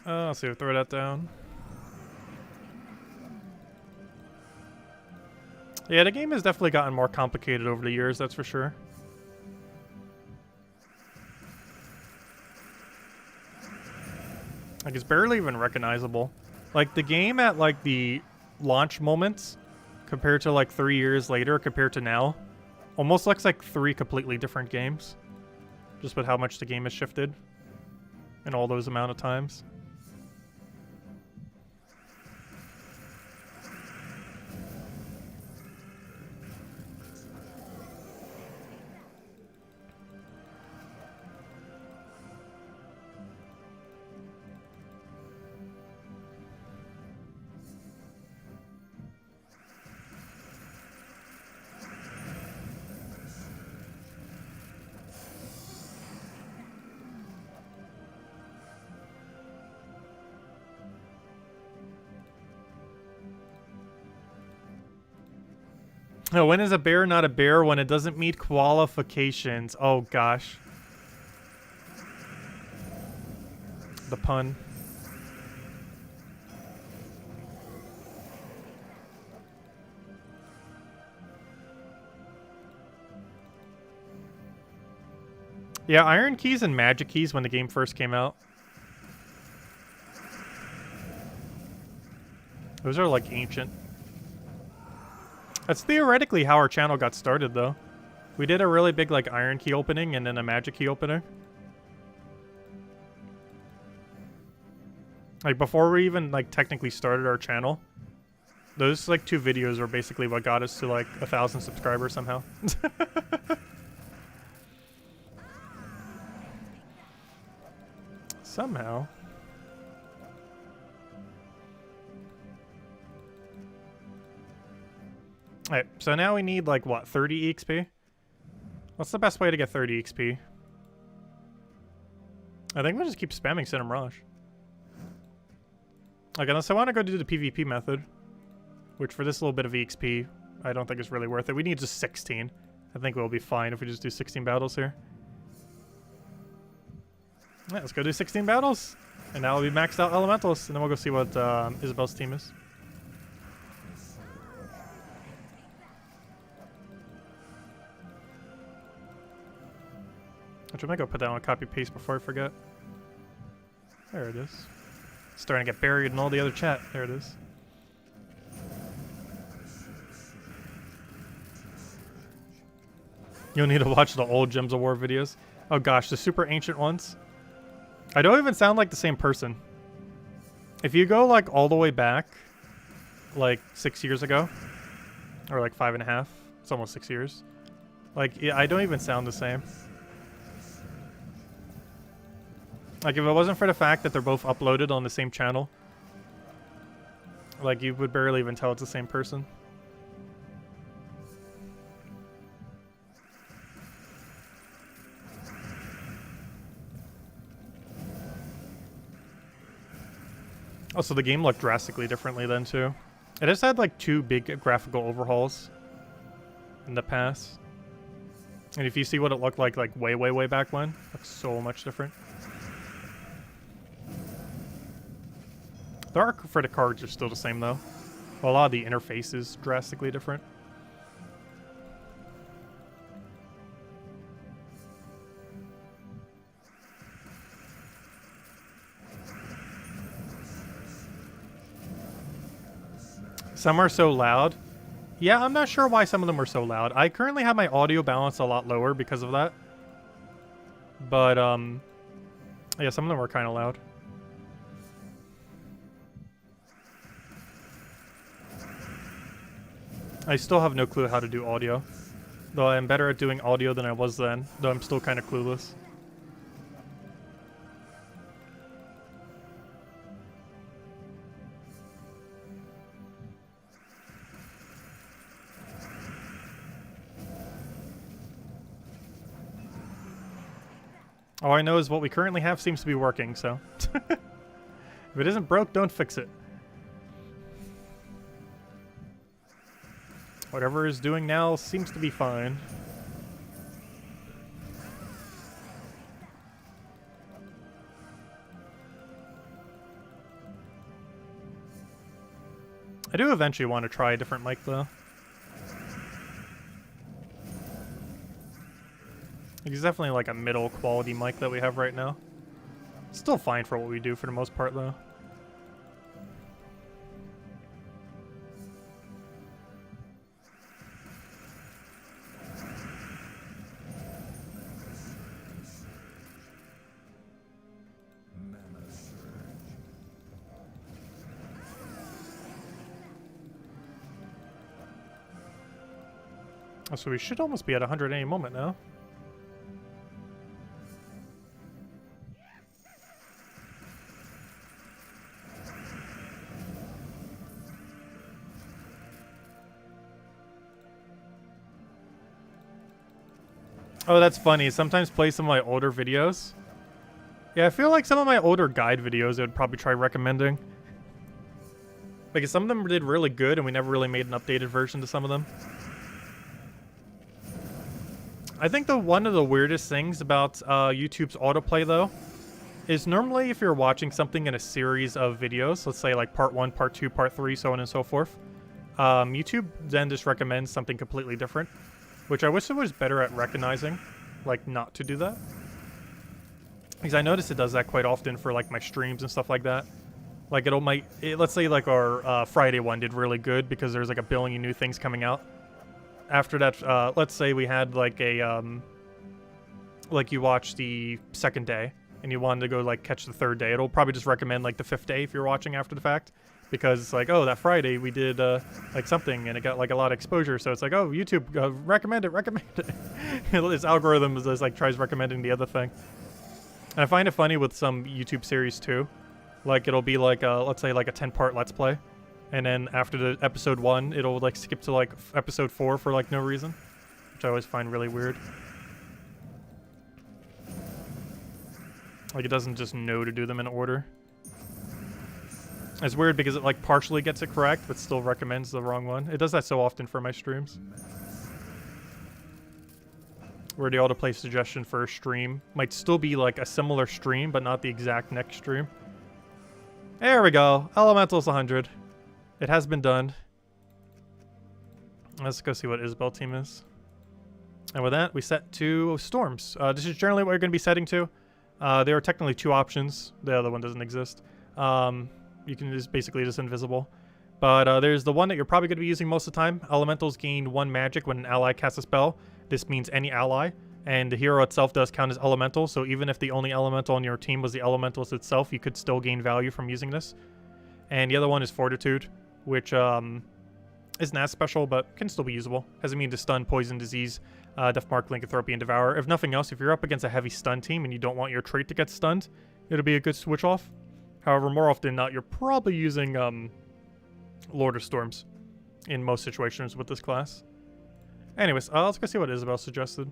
Let's see, throw that down. Yeah, the game has definitely gotten more complicated over the years, that's for sure. Like, it's barely even recognizable. Like, the game at, like, the launch moments, compared to, like, 3 years later, compared to now, almost looks like 3 completely different games. Just with how much the game has shifted in all those amount of times. No, when is a bear not a bear? When it doesn't meet qualifications. Oh, gosh. The pun. Yeah, iron keys and magic keys when the game first came out. Those are like ancient. That's theoretically how our channel got started, though. We did a really big, like, iron key opening and then a magic key opener. Like, before we even, like, technically started our channel, those, like, 2 videos were basically what got us to, like, 1,000 subscribers somehow. Somehow. Alright, so now we need, like, what, 30 EXP? What's the best way to get 30 EXP? I think we'll just keep spamming Cinnamon Rush. Like, unless I want to go do the PvP method, which for this little bit of EXP, I don't think is really worth it. We need just 16. I think we'll be fine if we just do 16 battles here. Yeah, let's go do 16 battles. And now we'll be maxed out Elementalist, and then we'll go see what Isabel's team is. Which I'm gonna go put that on copy paste before I forget. There it is. Starting to get buried in all the other chat. There it is. You'll need to watch the old Gems of War videos. Oh gosh, the super ancient ones. I don't even sound like the same person. If you go like all the way back, like 6 years ago, or like 5.5, it's almost 6 years. Like, yeah, I don't even sound the same. Like, if it wasn't for the fact that they're both uploaded on the same channel, like, you would barely even tell it's the same person. Also, the game looked drastically differently then, too. It has had, like, 2 big graphical overhauls in the past. And if you see what it looked like way, way, way back when, it looks so much different. The art for the cards are still the same, though. Well, a lot of the interface is drastically different. Some are so loud. Yeah, I'm not sure why some of them were so loud. I currently have my audio balance a lot lower because of that. But, yeah, some of them were kind of loud. I still have no clue how to do audio. Though I'm better at doing audio than I was then, though I'm still kind of clueless. All I know is what we currently have seems to be working, so. If it isn't broke, don't fix it. Whatever is doing now seems to be fine. I do eventually want to try a different mic, though. It's definitely like a middle quality mic that we have right now. Still fine for what we do for the most part, though. Oh, so we should almost be at 100 any moment now. Oh, that's funny. Sometimes play some of my older videos. Yeah, I feel like some of my older guide videos I would probably try recommending. Because some of them did really good and we never really made an updated version to some of them. I think one of the weirdest things about YouTube's autoplay, though, is normally if you're watching something in a series of videos, let's say like part 1, part 2, part 3, so on and so forth, YouTube then just recommends something completely different, which I wish it was better at recognizing, like not to do that. Because I notice it does that quite often for like my streams and stuff like that. Like let's say like our Friday one did really good because there's like a billion new things coming out. After that, let's say we had like a, like you watch the second day and you wanted to go like catch the third day. It'll probably just recommend like the 5th day if you're watching after the fact. Because it's like, oh, that Friday we did like something and it got like a lot of exposure. So it's like, oh, YouTube, recommend it. Its algorithm is just like tries recommending the other thing. And I find it funny with some YouTube series too. Like it'll be like, let's say like a 10-part Let's Play. And then after the episode 1, it'll like skip to like episode 4 for like no reason. Which I always find really weird. Like it doesn't just know to do them in order. It's weird because it like partially gets it correct, but still recommends the wrong one. It does that so often for my streams. Where the autoplay suggestion for a stream might still be like a similar stream, but not the exact next stream. There we go. Elementalist 100. It has been done. Let's go see what Isabel team is. And with that, we set to storms. This is generally what you're going to be setting to. There are technically 2 options. The other one doesn't exist. You can just basically just invisible. But there's the one that you're probably going to be using most of the time. Elementals gain 1 magic when an ally casts a spell. This means any ally. And the hero itself does count as elemental. So even if the only elemental on your team was the elementalist itself, you could still gain value from using this. And the other one is Fortitude, which isn't as special, but can still be usable. Has immune to stun, poison, disease, death mark, lycanthropy, and devour. If nothing else, if you're up against a heavy stun team and you don't want your trait to get stunned, it'll be a good switch off. However, more often than not, you're probably using Lord of Storms in most situations with this class. Anyways, let's go see what Isabel suggested.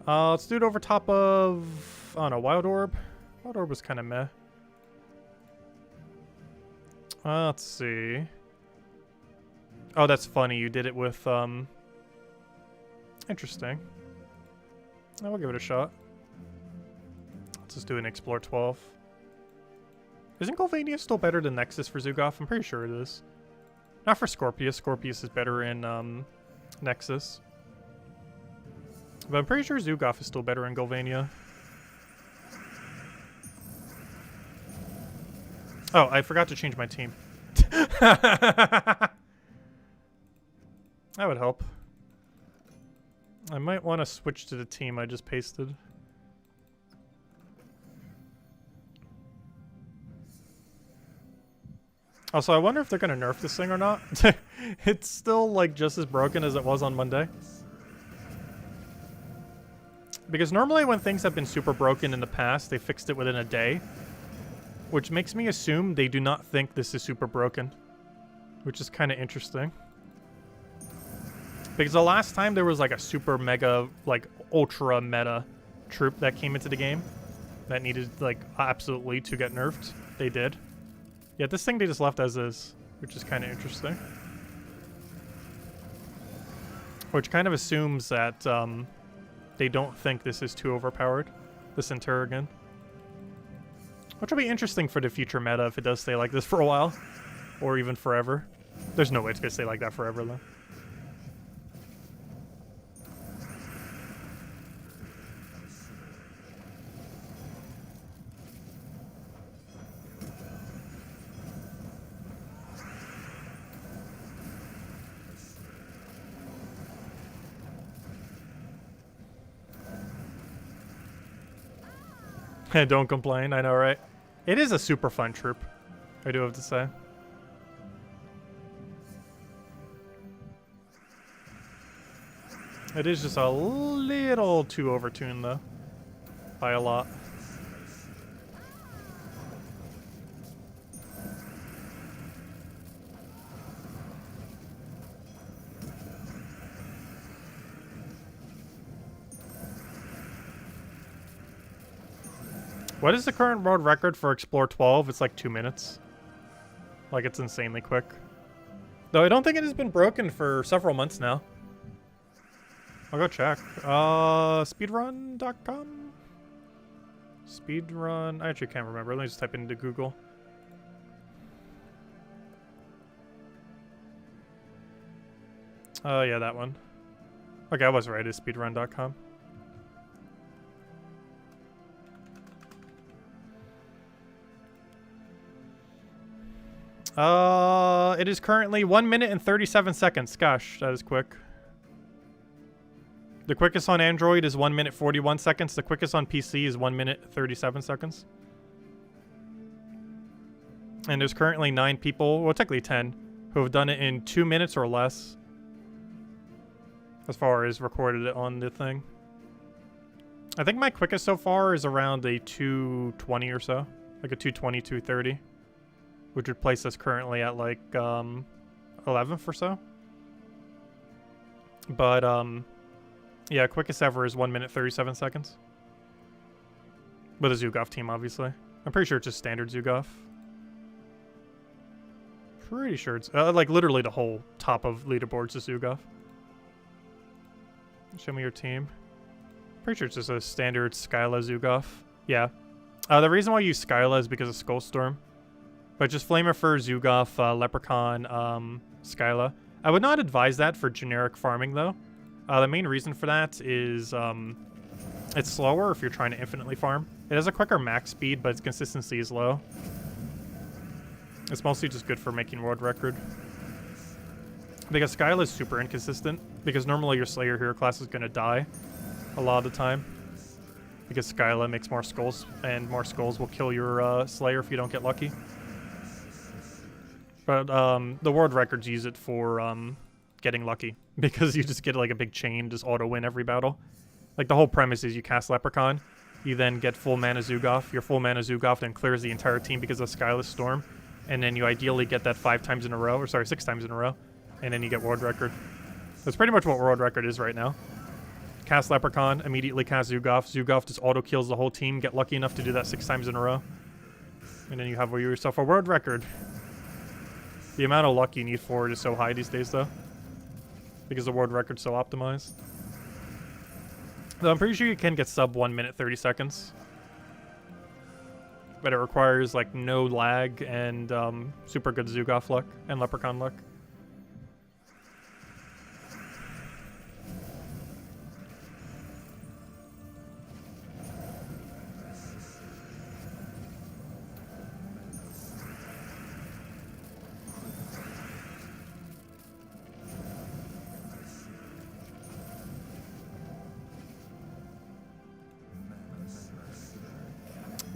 Let's do it over top of, I don't know, Wild Orb. Wild Orb was kind of meh. Let's see. Oh, that's funny. You did it with, interesting. We'll give it a shot. Let's just do an Explore 12. Isn't Golvania still better than Nexus for Zugaf? I'm pretty sure it is. Not for Scorpius. Scorpius is better in, Nexus. But I'm pretty sure Zugaf is still better in Golvania. Oh, I forgot to change my team. That would help. I might want to switch to the team I just pasted. Also, I wonder if they're going to nerf this thing or not. It's still, like, just as broken as it was on Monday. Because normally when things have been super broken in the past, they fixed it within a day. Which makes me assume they do not think this is super broken. Which is kind of interesting. Because the last time there was, like, a super mega, like, ultra meta troop that came into the game that needed, like, absolutely to get nerfed, they did. Yeah, this thing they just left as is, which is kind of interesting. Which kind of assumes that they don't think this is too overpowered, this Interrogan. Which will be interesting for the future meta if it does stay like this for a while. Or even forever. There's no way it's going to stay like that forever, though. Don't complain, I know, right? It is a super fun troop, I do have to say. It is just a little too overtuned, though. By a lot. What is the current world record for Explore 12? It's like 2 minutes. Like, it's insanely quick. Though I don't think it has been broken for several months now. I'll go check. Speedrun.com? Speedrun... I actually can't remember. Let me just type it into Google. Oh, yeah, that one. Okay, I was right. It's speedrun.com. It is currently 1 minute and 37 seconds. Gosh, that is quick. The quickest on Android is 1 minute 41 seconds. The quickest on PC is 1 minute 37 seconds. And there's currently 9 people, well, technically 10, who have done it in 2 minutes or less. As far as recorded it on the thing. I think my quickest so far is around a 220 or so. Like a 220, 230. Which would place us currently at like 11th or so. But yeah, quickest ever is 1 minute 37 seconds. With a Zugov team, obviously. I'm pretty sure it's just standard Zugov. Pretty sure it's like literally the whole top of leaderboards is Zugov. Show me your team. Pretty sure it's just a standard Skyla Zugov. Yeah. The reason why I use Skyla is because of Skullstorm. But just Flamer-Fur, Zugov, Leprechaun, Skyla. I would not advise that for generic farming, though. The main reason for that is it's slower if you're trying to infinitely farm. It has a quicker max speed, but its consistency is low. It's mostly just good for making world record. Because Skyla is super inconsistent, because normally your Slayer hero class is going to die a lot of the time. Because Skyla makes more skulls, and more skulls will kill your Slayer if you don't get lucky. But the world records use it for getting lucky, because you just get like a big chain, just auto-win every battle. Like the whole premise is you cast Leprechaun, you then get full mana Zugov, your full mana Zugov then clears the entire team because of Skyless Storm, and then you ideally get that 5 times in a row, or sorry, 6 times in a row, and then you get world record. That's pretty much what world record is right now. Cast Leprechaun, immediately cast Zugov, Zugov just auto-kills the whole team, get lucky enough to do that 6 times in a row, and then you have yourself a world record. The amount of luck you need for it is so high these days, though. Because the world record's so optimized. Though I'm pretty sure you can get sub 1 minute 30 seconds. But it requires, like, no lag and super good Zugov luck and Leprechaun luck.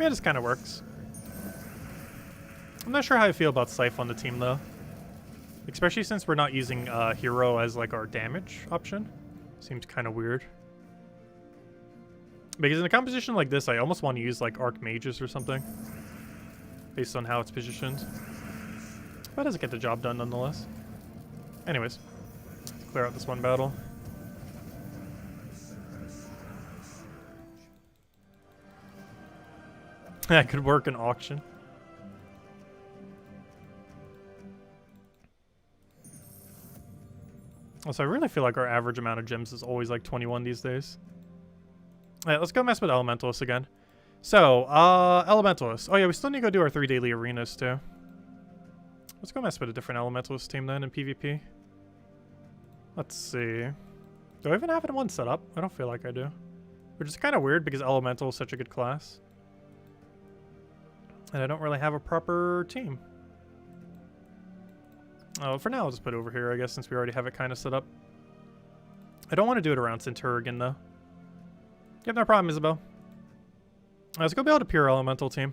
Yeah, this kind of works. I'm not sure how I feel about Scythe on the team, though. Especially since we're not using Hero as, like, our damage option. Seems kind of weird. Because in a composition like this, I almost want to use, like, Archmages or something. Based on how it's positioned. But it doesn't get the job done, nonetheless. Anyways. Let's clear out this one battle. That could work in auction. Also, I really feel like our average amount of gems is always like 21 these days. Alright, let's go mess with Elementalist again. So, Elementalist. Oh yeah, we still need to go do our 3 daily arenas too. Let's go mess with a different Elementalist team then in PvP. Let's see. Do I even have one set up? I don't feel like I do. Which is kind of weird because Elemental is such a good class. And I don't really have a proper team. Oh, for now I'll just put it over here, I guess, since we already have it kind of set up. I don't want to do it around Centurion, though. Yep, no problem, Isabel. Let's go build a pure Elemental team.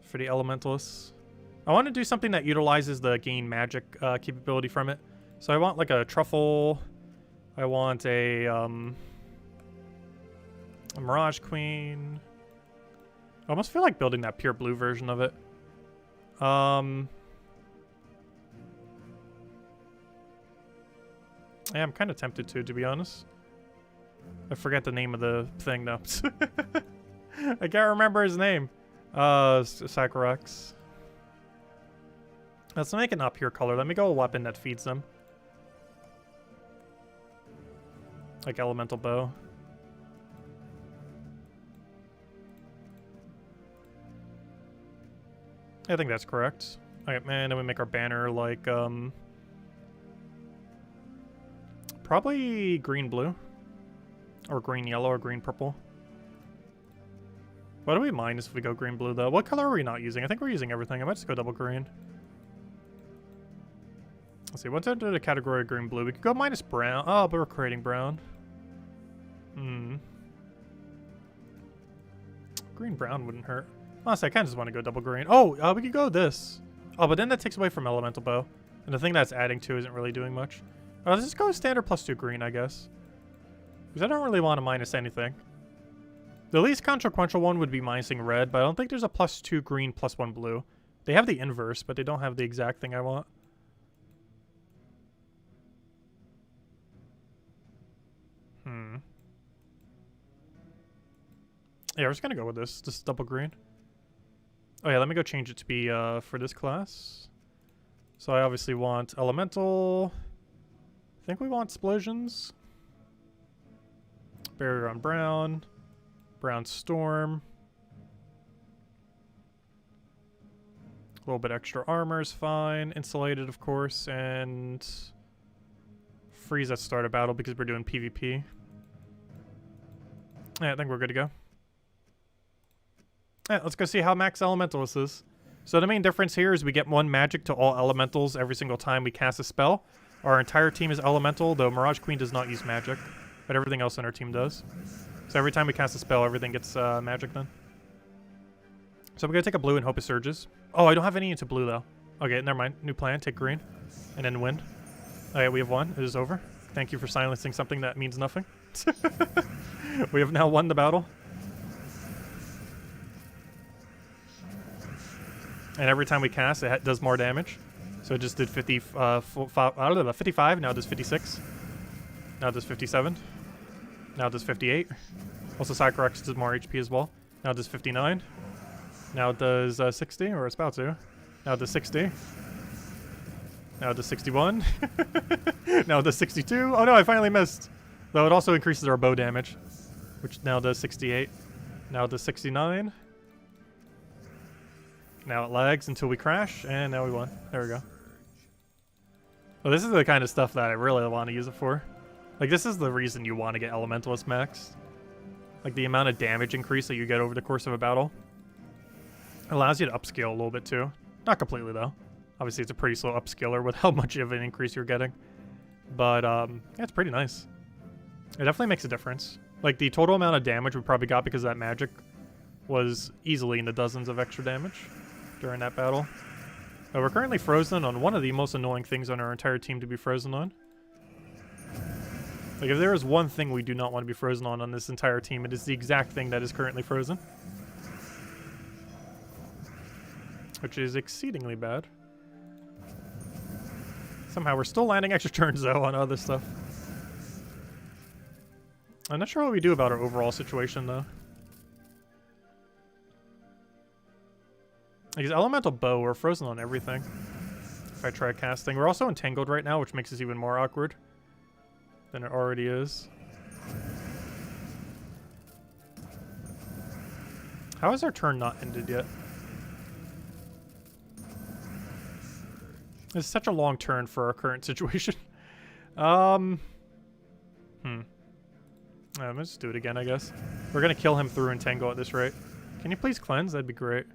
For the Elementalists. I want to do something that utilizes the gain magic capability from it. So I want, like, a Truffle. I want a Mirage Queen. I almost feel like building that pure blue version of it. Yeah, I'm kind of tempted to be honest. I forget the name of the thing, though. I can't remember his name. Sakurax. Let's make it not pure color. Let me go a weapon that feeds them. Like Elemental Bow. I think that's correct. Alright, man, then we make our banner like, probably green-blue. Or green-yellow or green-purple. What do we minus if we go green-blue, though? What color are we not using? I think we're using everything. I might just go double green. Let's see, what's under the category of green-blue? We could go minus brown. Oh, but we're creating brown. Green-brown wouldn't hurt. Honestly, I kind of just want to go double green. Oh, we could go this. Oh, but then that takes away from Elemental Bow. And the thing that's adding to isn't really doing much. Let's just go standard +2 green, I guess. Because I don't really want to minus anything. The least consequential one would be minusing red, but I don't think there's a +2 green, +1 blue. They have the inverse, but they don't have the exact thing I want. Yeah, we're just gonna go with this. Just double green. Oh yeah, let me go change it to be for this class. So I obviously want Elemental. I think we want Explosions. Barrier on Brown. Brown Storm. A little bit extra armor is fine. Insulated, of course, and freeze at start of battle because we're doing PvP. Yeah, I think we're good to go. Alright, let's go see how max Elementalist is. So the main difference here is we get 1 magic to all elementals every single time we cast a spell. Our entire team is elemental, though Mirage Queen does not use magic, but everything else on our team does. So every time we cast a spell, everything gets magic then. So we're going to take a blue and hope it surges. Oh, I don't have any into blue, though. Okay, never mind. New plan. Take green. And then win. Alright, we have won. It is over. Thank you for silencing something that means nothing. We have now won the battle. And every time we cast, it does more damage. So it just did 55, now it does 56. Now it does 57. Now it does 58. Also, Sakurax does more HP as well. Now it does 59. Now it does 60, or it's about to. Now it does 60. Now it does 61. Now it does 62. Oh no, I finally missed. Though it also increases our bow damage, which now does 68. Now it does 69. Now it lags until we crash, and now we won. There we go. Well, this is the kind of stuff that I really want to use it for. Like, this is the reason you want to get Elementalist maxed. Like, the amount of damage increase that you get over the course of a battle. It allows you to upscale a little bit, too. Not completely, though. Obviously, it's a pretty slow upscaler with how much of an increase you're getting. But, yeah, it's pretty nice. It definitely makes a difference. Like, the total amount of damage we probably got because of that magic was easily in the dozens of extra damage during that battle. We're currently frozen on one of the most annoying things on our entire team to be frozen on. Like, if there is one thing we do not want to be frozen on this entire team, it is the exact thing that is currently frozen. Which is exceedingly bad. Somehow we're still landing extra turns, though, on other stuff. I'm not sure what we do about our overall situation, though. Like, his elemental bow, we're frozen on everything. If I try casting. We're also entangled right now, which makes this even more awkward than it already is. How is our turn not ended yet? It's such a long turn for our current situation. Let's do it again, I guess. We're gonna kill him through Entangle at this rate. Can you please cleanse? That'd be great.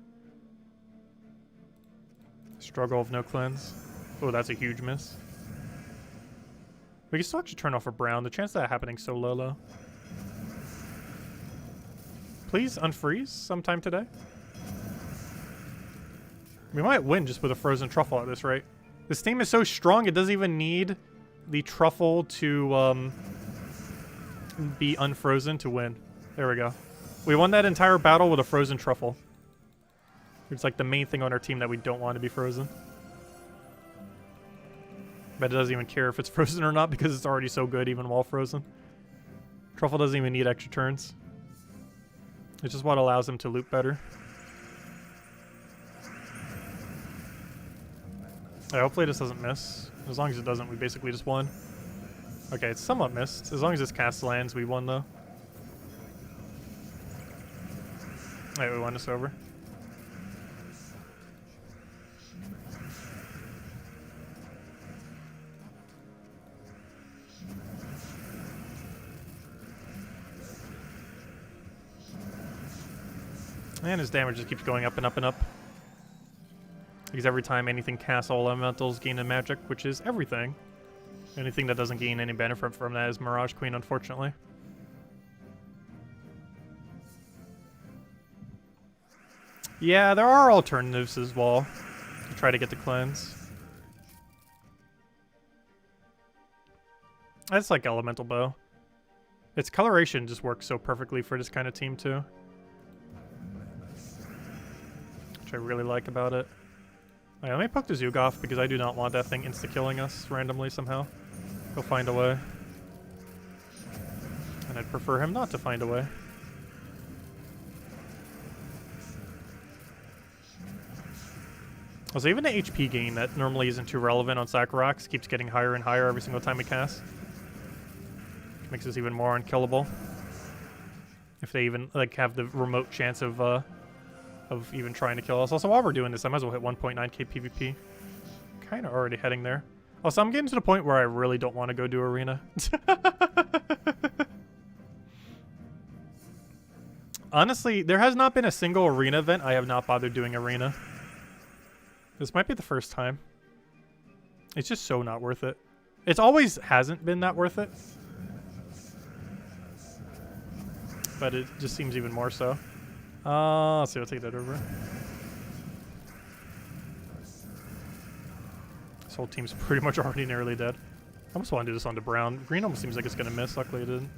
Struggle of no cleanse. Oh, that's a huge miss. We can still actually turn off a Brown. The chance of that happening so low. Please unfreeze sometime today. We might win just with a frozen truffle at this rate. This team is so strong, it doesn't even need the truffle to be unfrozen to win. There we go. We won that entire battle with a frozen truffle. It's like the main thing on our team that we don't want to be frozen. But it doesn't even care if it's frozen or not because it's already so good even while frozen. Truffle doesn't even need extra turns. It's just what allows him to loop better. Yeah, hopefully this doesn't miss. As long as it doesn't, we basically just won. Okay, it's somewhat missed. As long as this cast lands, we won though. Alright, we won this over. And his damage just keeps going up and up and up. Because every time anything casts all elementals gain a magic, which is everything. Anything that doesn't gain any benefit from that is Mirage Queen, unfortunately. Yeah, there are alternatives as well to try to get the cleanse. That's like Elemental Bow. Its coloration just works so perfectly for this kind of team too. Which I really like about it. Alright, let me poke the Zugoff because I do not want that thing insta-killing us randomly somehow. He'll find a way. And I'd prefer him not to find a way. Also, even the HP gain that normally isn't too relevant on Sakurax keeps getting higher and higher every single time we cast. Makes us even more unkillable. If they even like have the remote chance of even trying to kill us. Also, while we're doing this, I might as well hit 1.9k PvP. Kind of already heading there. Also, I'm getting to the point where I really don't want to go do Arena. Honestly, there has not been a single Arena event I have not bothered doing Arena. This might be the first time. It's just so not worth it. It always hasn't been that worth it. But it just seems even more so. Let's see, I'll take that over. This whole team's pretty much already nearly dead. I almost want to do this onto Brown. Green almost seems like it's going to miss. Luckily it didn't.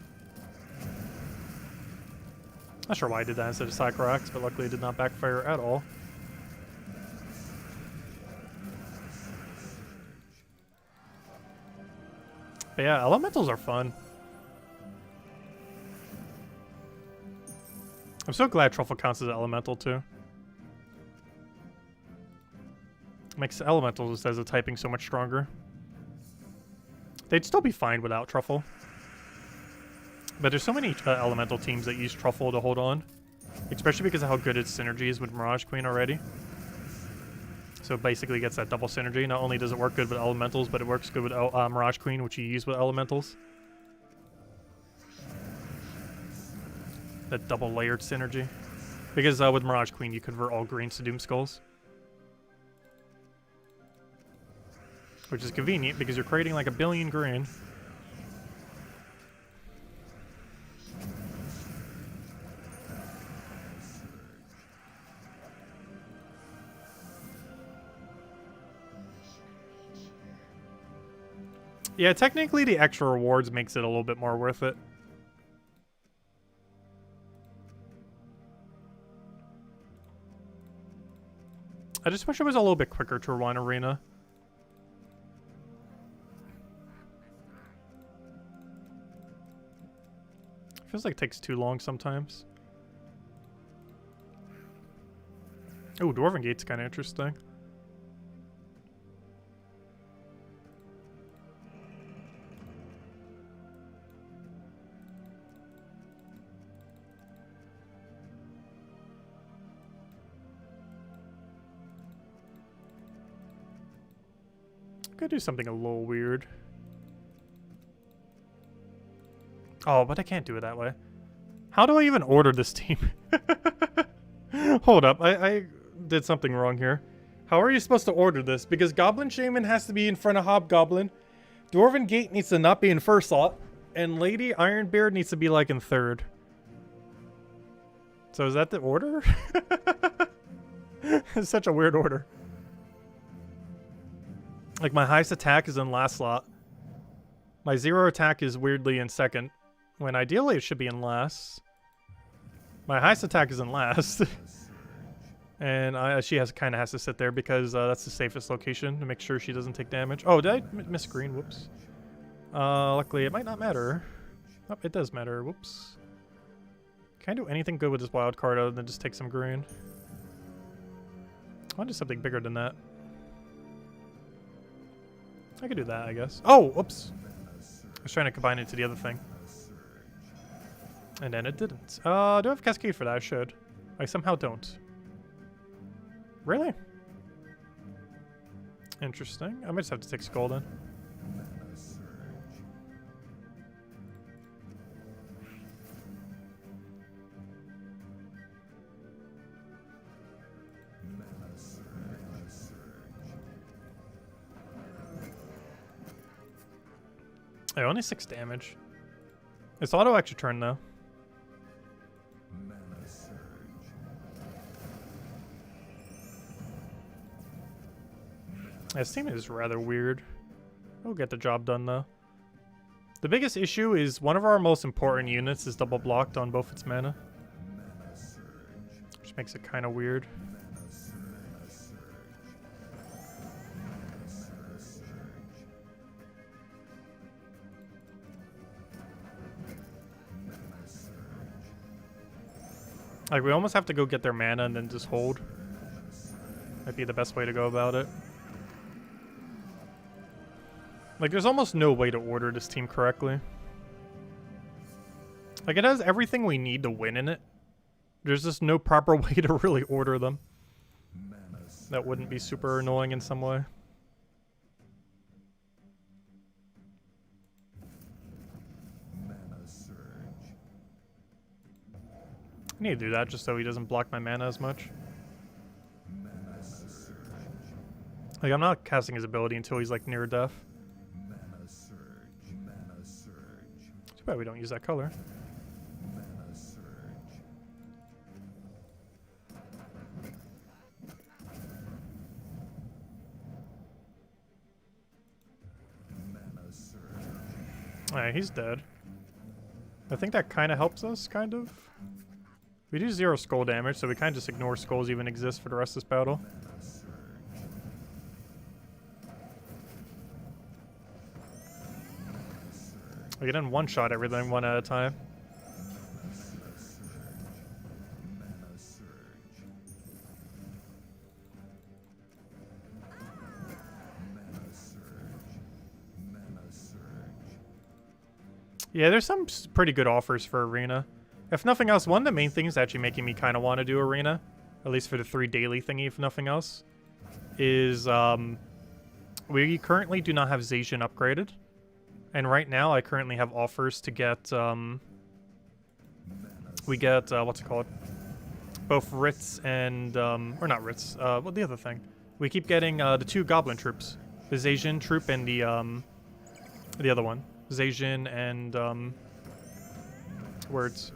Not sure why I did that instead of Sakurax, but luckily it did not backfire at all. But yeah, elementals are fun. I'm so glad Truffle counts as an elemental too. Makes elementals as a typing so much stronger. They'd still be fine without Truffle. But there's so many elemental teams that use Truffle to hold on. Especially because of how good its synergy is with Mirage Queen already. So it basically gets that double synergy. Not only does it work good with elementals, but it works good with Mirage Queen, which you use with elementals. That double layered synergy. Because with Mirage Queen, you convert all greens to Doom Skulls. Which is convenient because you're creating like 1 billion green. Yeah, technically the extra rewards makes it a little bit more worth it. I just wish it was a little bit quicker to run arena. Feels like it takes too long sometimes. Oh, Dwarven Gate's kind of interesting. Could do something a little weird. Oh, but I can't do it that way. How do I even order this team? Hold up, I did something wrong here. How are you supposed to order this? Because Goblin Shaman has to be in front of Hobgoblin. Dwarven Gate needs to not be in first slot. And Lady Ironbeard needs to be like in third. So is that the order? It's such a weird order. Like, my highest attack is in last slot. My 0 attack is weirdly in second, when ideally it should be in last. My highest attack is in last. And she kind of has to sit there because that's the safest location to make sure she doesn't take damage. Oh, did I miss green? Whoops. Luckily, it might not matter. Oh, it does matter. Whoops. Can't do anything good with this wild card other than just take some green. I want to do something bigger than that. I could do that, I guess. Oh, whoops. I was trying to combine it to the other thing. And then it didn't. Do I have Cascade for that? I should. I somehow don't. Really? Interesting. I might just have to take Skull then. Oh, only 6 damage. It's auto extra turn though. This team is rather weird. We'll get the job done though. The biggest issue is one of our most important units is double blocked on both its mana. Which makes it kind of weird. Like, we almost have to go get their mana and then just hold. Might be the best way to go about it. Like, there's almost no way to order this team correctly. Like, it has everything we need to win in it. There's just no proper way to really order them. That wouldn't be super annoying in some way. I need to do that just so he doesn't block my mana as much. Like, I'm not casting his ability until he's like near death. Too bad we don't use that color. Alright, he's dead. I think that kind of helps us, kind of. We do 0 skull damage, so we kind of just ignore skulls even exist for the rest of this battle. We can then one-shot everything one at a time. Yeah, there's some pretty good offers for Arena. If nothing else, one of the main things actually making me kind of want to do Arena, at least for the 3 daily thingy if nothing else, is we currently do not have Zacian upgraded. And right now I currently have offers to get, we get, what's it called? Both Ritz and, or not Ritz, what the other thing? We keep getting the 2 Goblin troops. The Zacian troop and the other one. Zacian and, words.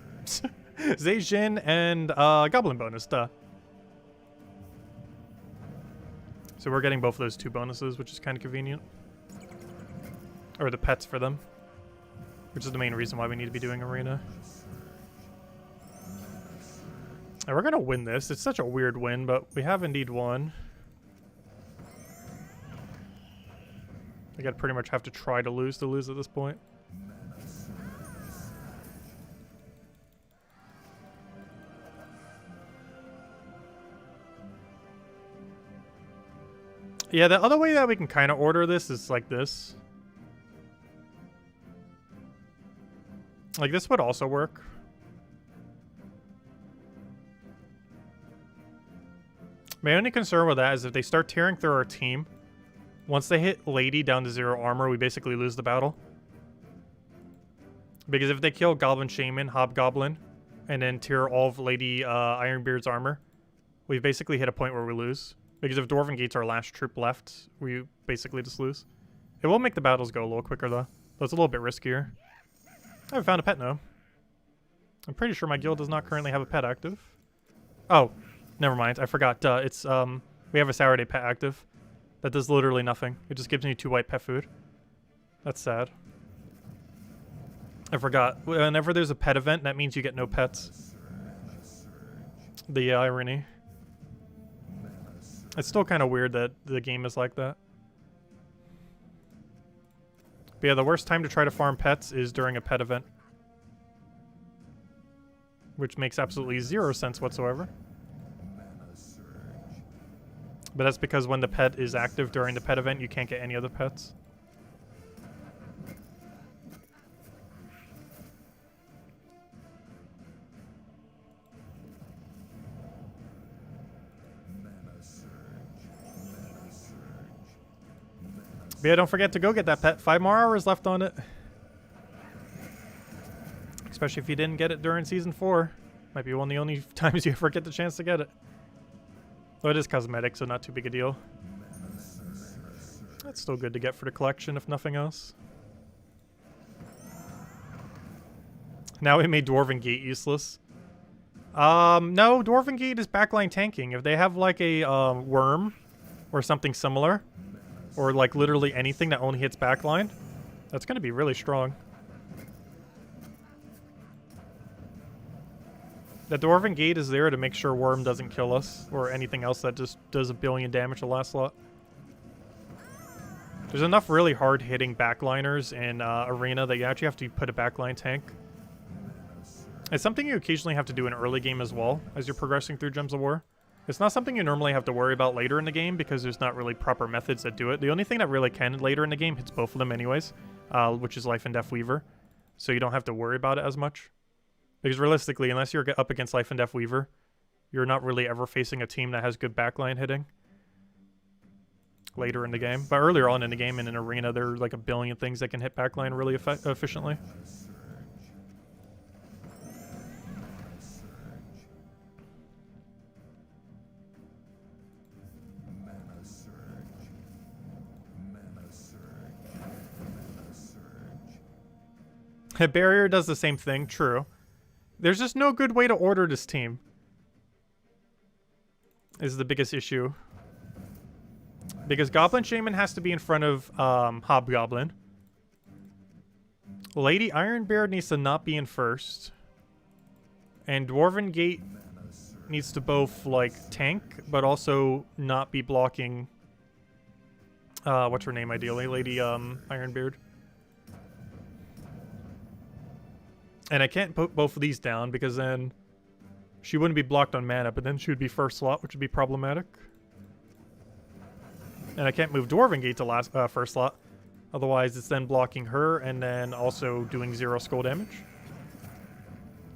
Zacian and Goblin bonus, duh. So we're getting both of those 2 bonuses, which is kind of convenient. Or the pets for them. Which is the main reason why we need to be doing arena. And we're gonna win this. It's such a weird win, but we have indeed won. I gotta pretty much have to try to lose at this point. Yeah, the other way that we can kind of order this is like this. Like, this would also work. My only concern with that is if they start tearing through our team, once they hit Lady down to 0 armor, we basically lose the battle. Because if they kill Goblin Shaman, Hobgoblin, and then tear all of Lady Ironbeard's armor, we've basically hit a point where we lose. Because if Dwarven Gate's our last troop left, we basically just lose. It will make the battles go a little quicker, though. But it's a little bit riskier. I haven't found a pet now. I'm pretty sure my guild does not currently have a pet active. Oh, never mind. I forgot. We have a Saturday pet active. That does literally nothing. It just gives me 2 white pet food. That's sad. I forgot. Whenever there's a pet event, that means you get no pets. The irony. It's still kind of weird that the game is like that. But yeah, the worst time to try to farm pets is during a pet event. Which makes absolutely 0 sense whatsoever. But that's because when the pet is active during the pet event, you can't get any other pets. But yeah, don't forget to go get that pet. 5 more hours left on it. Especially if you didn't get it during Season 4. Might be one of the only times you ever get the chance to get it. Though it is cosmetic, so not too big a deal. That's still good to get for the collection, if nothing else. Now we made Dwarven Gate useless. No, Dwarven Gate is backline tanking. If they have like a worm or something similar, or like literally anything that only hits backline, that's going to be really strong. The Dwarven Gate is there to make sure Worm doesn't kill us, or anything else that just does 1 billion damage to last slot. There's enough really hard-hitting backliners in Arena that you actually have to put a backline tank. It's something you occasionally have to do in early game as well, as you're progressing through Gems of War. It's not something you normally have to worry about later in the game, because there's not really proper methods that do it. The only thing that really can later in the game hits both of them anyways, which is Life and Death Weaver. So you don't have to worry about it as much. Because realistically, unless you're up against Life and Death Weaver, you're not really ever facing a team that has good backline hitting later in the game. But earlier on in the game, in an arena, there are like 1 billion things that can hit backline really efficiently. Barrier does the same thing, true. There's just no good way to order this team. Is the biggest issue. Because Goblin Shaman has to be in front of Hobgoblin. Lady Ironbeard needs to not be in first. And Dwarven Gate needs to both, like, tank, but also not be blocking... what's her name, ideally? Lady Ironbeard. And I can't put both of these down because then she wouldn't be blocked on mana, but then she would be first slot, which would be problematic. And I can't move Dwarven Gate to first slot. Otherwise, it's then blocking her and then also doing 0 skull damage.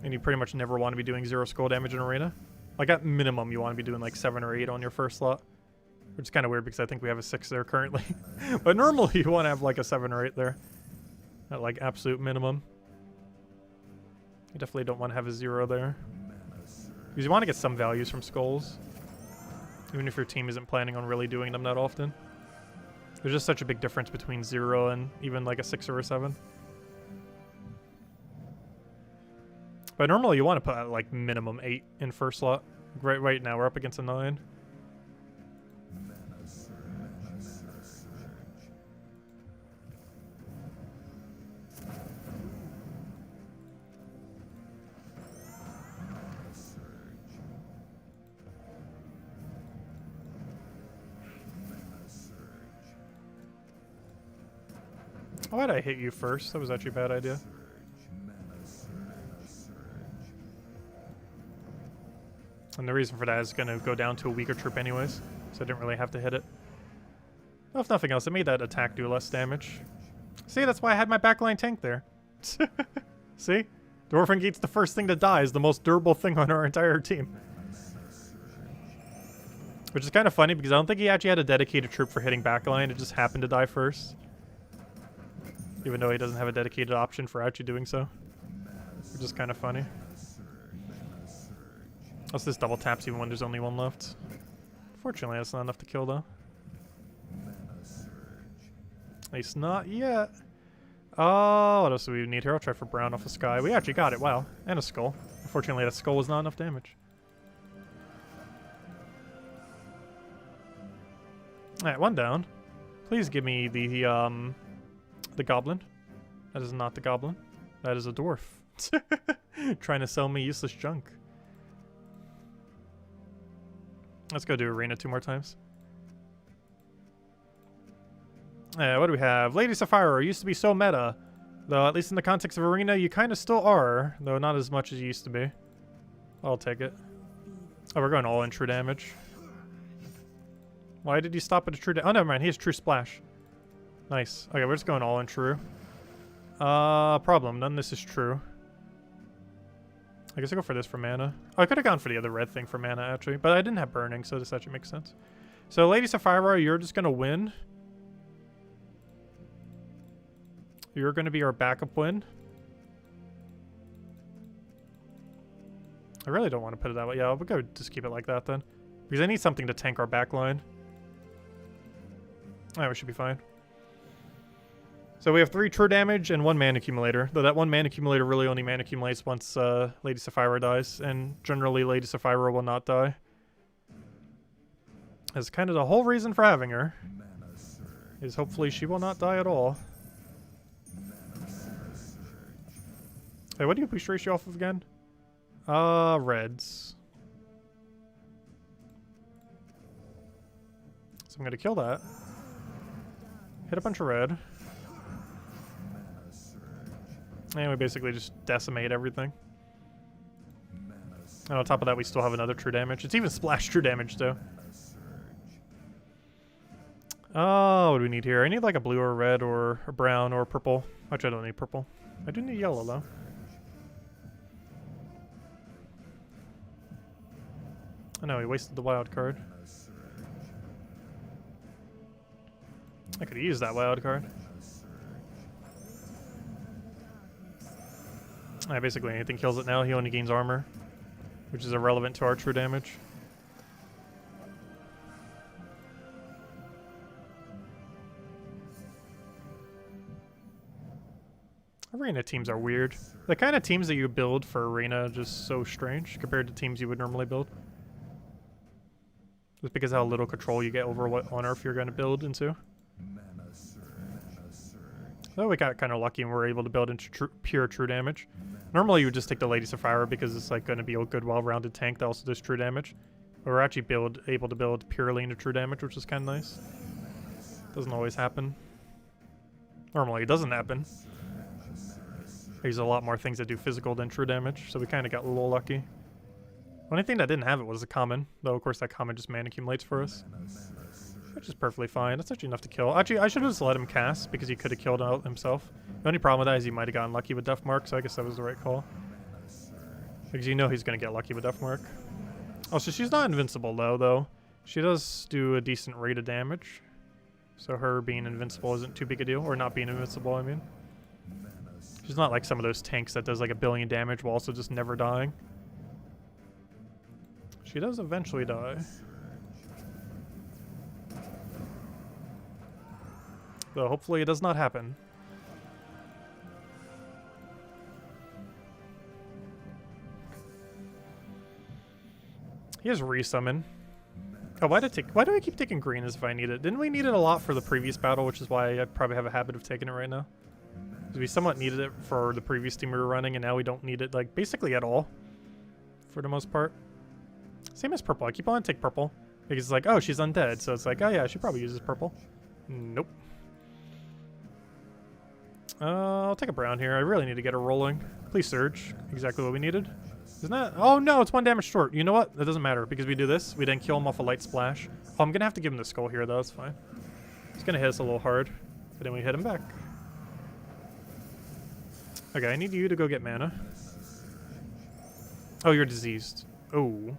And you pretty much never want to be doing 0 skull damage in Arena. Like, at minimum, you want to be doing like 7 or 8 on your first slot. Which is kind of weird because I think we have a 6 there currently. But normally, you want to have like a 7 or 8 there. At like absolute minimum. You definitely don't want to have a 0 there. Because you want to get some values from skulls. Even if your team isn't planning on really doing them that often. There's just such a big difference between 0 and even like a 6 or a 7. But normally you want to put at like minimum 8 in first slot. Right now we're up against a 9. Why'd I hit you first? That was actually a bad idea. And the reason for that is going to go down to a weaker troop anyways, so I didn't really have to hit it. Well, if nothing else, it made that attack do less damage. See, that's why I had my backline tank there. See? Dwarven Gate's the first thing to die, is the most durable thing on our entire team. Which is kind of funny, because I don't think he actually had a dedicated troop for hitting backline, it just happened to die first. Even though he doesn't have a dedicated option for actually doing so. Which is kind of funny. Unless this double taps even when there's only one left. Fortunately, that's not enough to kill, though. At least not yet. Oh, what else do we need here? I'll try for brown off the sky. We actually got it, wow. And a skull. Unfortunately, that skull was not enough damage. Alright, one down. Please give me the goblin. That is not the goblin. That is a dwarf. Trying to sell me useless junk. Let's go do arena 2 more times. What do we have? Lady Sapphira used to be so meta. Though, at least in the context of arena, you kind of still are. Though not as much as you used to be. I'll take it. Oh, we're going all in true damage. Why did you stop at a true damage? Oh, never mind. He has true splash. Nice. Okay, we're just going all in true. Problem. None of this is true. I guess I'll go for this for mana. Oh, I could have gone for the other red thing for mana, actually. But I didn't have burning, so this actually makes sense. So, Lady Sapphira, you're just going to win. You're going to be our backup win. I really don't want to put it that way. Yeah, we'll go just keep it like that then. Because I need something to tank our backline. Alright, we should be fine. So we have 3 true damage and 1 mana accumulator. Though that 1 mana accumulator really only mana accumulates once Lady Sapphira dies. And generally Lady Sapphira will not die. That's kind of the whole reason for having her. Is hopefully she will not die at all. Hey, what do you boost ratio off of again? Reds. So I'm going to kill that. Hit a bunch of red. And we basically just decimate everything. And on top of that, we still have another true damage. It's even splash true damage, too. Oh, what do we need here? I need like a blue or a red or a brown or a purple. Actually, I don't need purple. I do need yellow, though. Oh no, he wasted the wild card. I could have used that wild card. Basically anything kills it now. He only gains armor, which is irrelevant to our true damage. Arena teams are weird. The kind of teams that you build for arena are just so strange compared to teams you would normally build. Just because of how little control you get over what on Earth you're going to build into. So we got kind of lucky and we're able to build into pure true damage. Normally you would just take the Lady Sapphira because it's like going to be a good well-rounded tank that also does true damage. But we're actually able to build purely into true damage, which is kind of nice. Doesn't always happen. Normally it doesn't happen. There's a lot more things that do physical than true damage, so we kind of got a little lucky. Only thing that didn't have it was a common, though of course that common just mana accumulates for us. Which is perfectly fine. That's actually enough to kill. Actually, I should have just let him cast because he could have killed out himself. The only problem with that is he might have gotten lucky with Death Mark, so I guess that was the right call. Because you know he's going to get lucky with Death Mark. Oh, so she's not invincible though. She does do a decent rate of damage. So her being invincible isn't too big a deal. Or not being invincible, I mean. She's not like some of those tanks that does like 1 billion damage while also just never dying. She does eventually die. Though hopefully it does not happen. He has resummon. Oh, why do I keep taking green as if I need it? Didn't we need it a lot for the previous battle, which is why I probably have a habit of taking it right now? Because we somewhat needed it for the previous team we were running, and now we don't need it, like, basically at all. For the most part. Same as purple. I keep on take purple. Because it's like, oh, she's undead. So it's like, oh yeah, she probably uses purple. Nope. I'll take a brown here. I really need to get her rolling. Please surge. Exactly what we needed. Isn't that? Oh no, it's 1 damage short. You know what? That doesn't matter because we do this. We then kill him off a light splash. Oh, I'm gonna have to give him the skull here though. That's fine. He's gonna hit us a little hard, but then we hit him back. Okay, I need you to go get mana. Oh, you're diseased. Oh.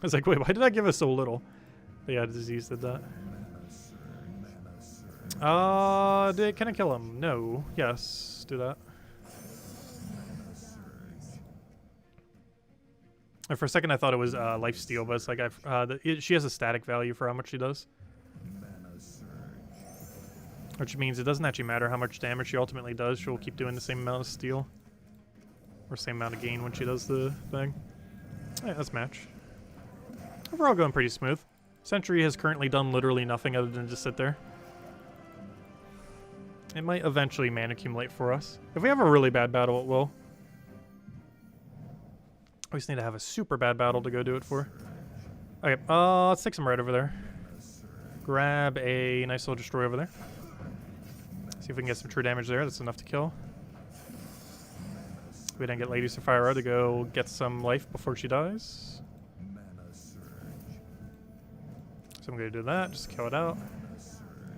I was like, wait, why did I give us so little? But yeah, disease did that. Can I kill him? No. Yes, do that. And for a second I thought it was lifesteal, but it's like she has a static value for how much she does. Which means it doesn't actually matter how much damage she ultimately does. She'll keep doing the same amount of steal. Or same amount of gain when she does the thing. Alright, let's match. Overall going pretty smooth. Sentry has currently done literally nothing other than just sit there. It might eventually mana accumulate for us. If we have a really bad battle, it will. We just need to have a super bad battle to go do it for. Okay, let's take some red over there. Grab a nice little destroy over there. See if we can get some true damage there. That's enough to kill. We then get Lady Sapphira to go get some life before she dies. So I'm going to do that, just kill it out.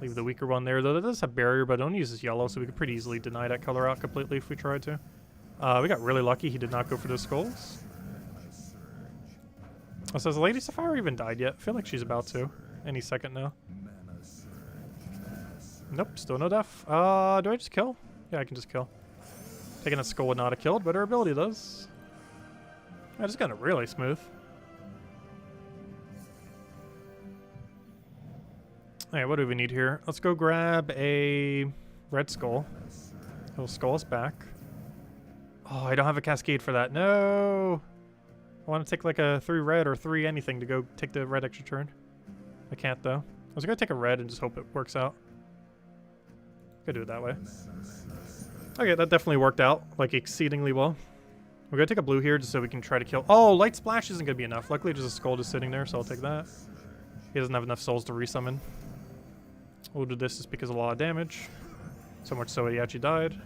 Leave the weaker one there, though that does have barrier, but it only uses yellow, so we could pretty easily deny that color out completely if we tried to. We got really lucky he did not go for those skulls. Oh, so has Lady Sapphira even died yet? I feel like she's about to. Any second now. Nope, still no death. Do I just kill? Yeah, I can just kill. Taking a skull would not have killed, but her ability does. I just got it really smooth. Alright, what do we need here? Let's go grab a red skull. He'll skull us back. Oh, I don't have a cascade for that. No! I want to take like a 3 red or 3 anything to go take the red extra turn. I can't though. I was going to take a red and just hope it works out. Could do it that way. Okay, that definitely worked out like exceedingly well. We're going to take a blue here just so we can try to kill... Oh, light splash isn't going to be enough. Luckily, there's a skull just sitting there, so I'll take that. He doesn't have enough souls to resummon. We'll do this just because of a lot of damage. So much so he actually died.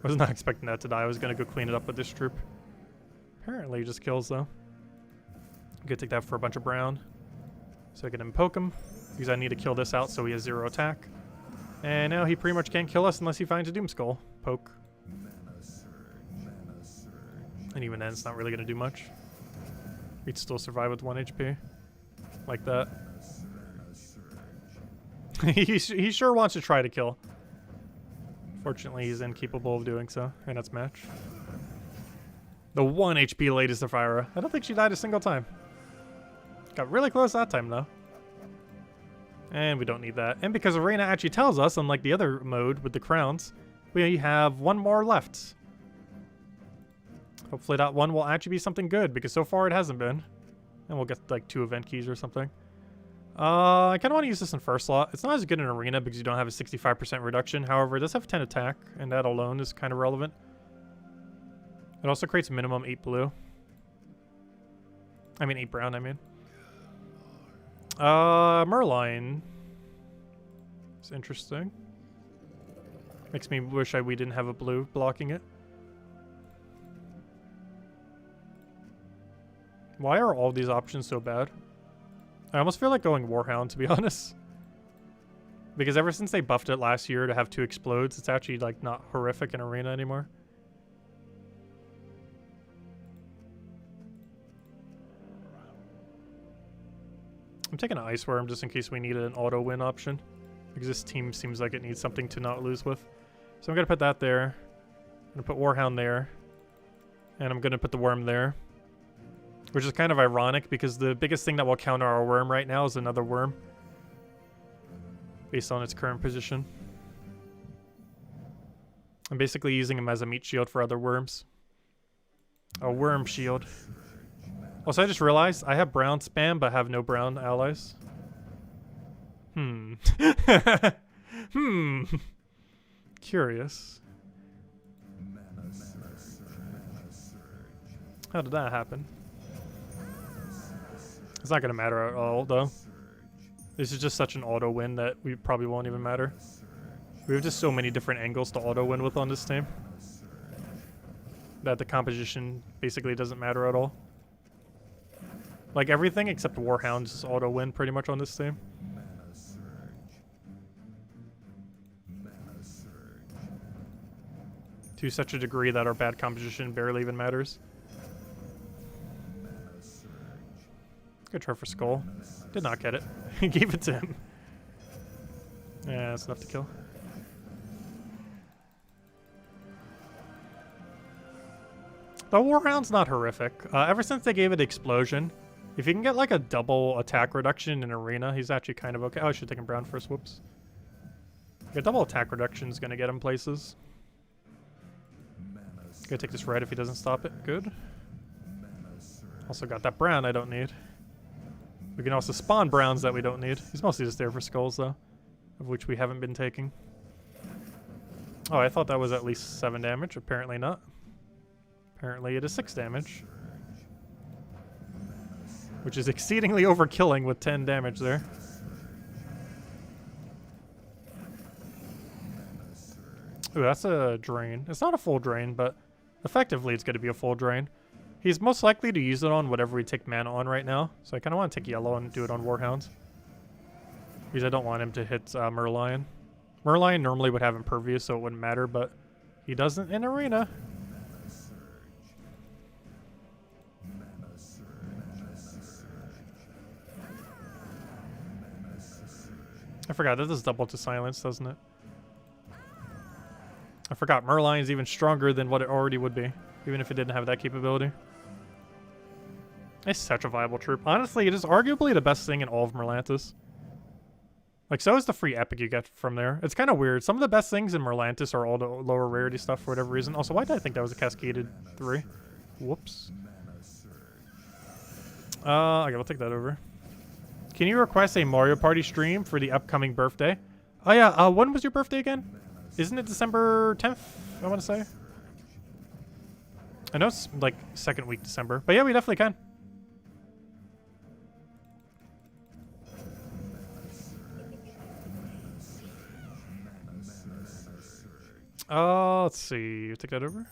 I was not expecting that to die. I was going to go clean it up with this troop. Apparently he just kills though. I'm going to take that for a bunch of brown. So I can poke him. Because I need to kill this out so he has 0 attack. And now he pretty much can't kill us unless he finds a Doom Skull. Poke. And even then it's not really going to do much. We'd still survive with 1 HP. Like that. he sure wants to try to kill. Fortunately, he's incapable of doing so. And that's match. The 1 HP Lady Sapphira. I don't think she died a single time. Got really close that time, though. And we don't need that. And because Arena actually tells us, unlike the other mode with the crowns, we have 1 more left. Hopefully that one will actually be something good, because so far it hasn't been. And we'll get like 2 event keys or something. I kind of want to use this in first slot. It's not as good in Arena because you don't have a 65% reduction. However, it does have 10 attack, and that alone is kind of relevant. It also creates minimum 8 blue. I mean 8 brown, I mean. Merline. It's interesting. Makes me wish we didn't have a blue blocking it. Why are all these options so bad? I almost feel like going Warhound, to be honest. Because ever since they buffed it last year to have 2 explodes, it's actually like not horrific in Arena anymore. I'm taking an Ice Worm just in case we needed an auto win option. Because this team seems like it needs something to not lose with. So I'm going to put that there. I'm going to put Warhound there. And I'm going to put the Worm there. Which is kind of ironic because the biggest thing that will counter our Worm right now is another Worm. Based on its current position. I'm basically using him as a meat shield for other worms. A worm shield. Also, I just realized I have brown spam, but have no brown allies. Curious. How did that happen? It's not going to matter at all, though. This is just such an auto win that we probably won't even matter. We have just so many different angles to auto-win with on this team that the composition basically doesn't matter at all. Like everything except Warhounds is auto-win pretty much on this team. To such a degree that our bad composition barely even matters. Good try for Skull. Did not get it. He gave it to him. Yeah, that's enough to kill. The Warhound's not horrific. Ever since they gave it Explosion, if you can get like a double attack reduction in Arena, he's actually kind of okay. Oh, I should have taken Brown first. Whoops. Yeah, double attack reduction is going to get him places. Gonna take this red if he doesn't stop it. Good. Also got that brown I don't need. We can also spawn browns that we don't need. He's mostly just there for skulls though, of which we haven't been taking. Oh, I thought that was at least 7 damage. Apparently not. Apparently it is 6 damage. Which is exceedingly overkilling with 10 damage there. Ooh, that's a drain. It's not a full drain, but effectively it's going to be a full drain. He's most likely to use it on whatever we take mana on right now. So I kind of want to take yellow and do it on Warhounds. Because I don't want him to hit Merlion. Merlion normally would have Impervious, so it wouldn't matter, but he doesn't in Arena. I forgot, that does double to silence, doesn't it? I forgot, Merlion is even stronger than what it already would be, even if it didn't have that capability. It's such a viable troop. Honestly, it is arguably the best thing in all of Merlantis. Like, so is the free epic you get from there. It's kind of weird. Some of the best things in Merlantis are all the lower rarity stuff for whatever reason. Also, why did I think that was a cascaded 3? Whoops. Okay, we'll take that over. Can you request a Mario Party stream for the upcoming birthday? Oh yeah, when was your birthday again? Isn't it December 10th, I want to say? I know it's like 2nd week December, but yeah, we definitely can. Let's see, take that over.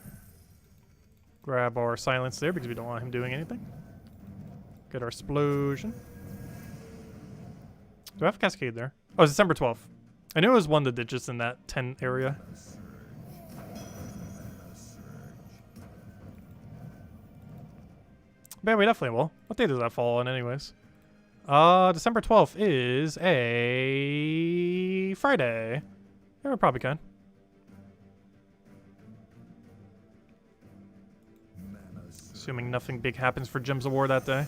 Grab our silence there because we don't want him doing anything. Get our explosion. Do I have Cascade there? Oh, it's December 12th. I knew it was one of the digits in that 10 area. Man, we definitely will. What day does that fall on anyways? December 12th is a Friday. Yeah, we probably can. Assuming nothing big happens for Gems of War that day.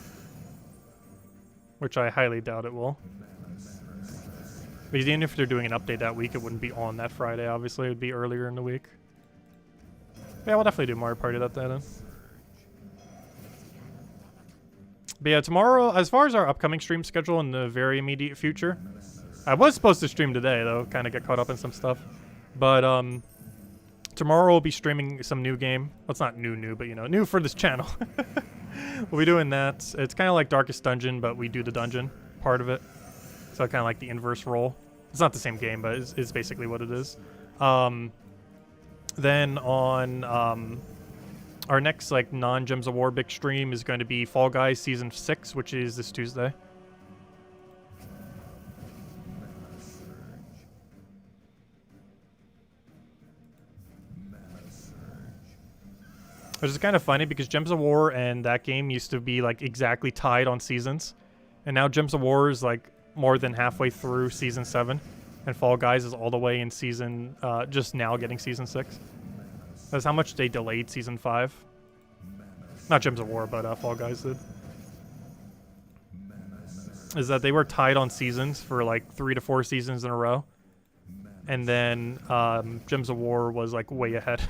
Which I highly doubt it will. Because even if they're doing an update that week, it wouldn't be on that Friday, obviously. It would be earlier in the week. Yeah, we'll definitely do Mario Party that day then. But yeah, tomorrow, as far as our upcoming stream schedule in the very immediate future, I was supposed to stream today, though. Kind of get caught up in some stuff. But, tomorrow we'll be streaming some new game. Well, it's not new, but, you know, new for this channel. We'll be doing that. It's kind of like Darkest Dungeon, but we do the dungeon part of it. So kind of like the inverse role. It's not the same game, but it's basically what it is. Then on our next like non-Gems of War big stream is going to be Fall Guys Season 6, which is this Tuesday. Which is kind of funny because Gems of War and that game used to be like exactly tied on seasons. And now Gems of War is like more than halfway through Season 7. And Fall Guys is all the way in Season, just now getting Season 6. That's how much they delayed Season 5. Not Gems of War, but Fall Guys did. Is that they were tied on seasons for like 3 to 4 seasons in a row. And then Gems of War was like way ahead.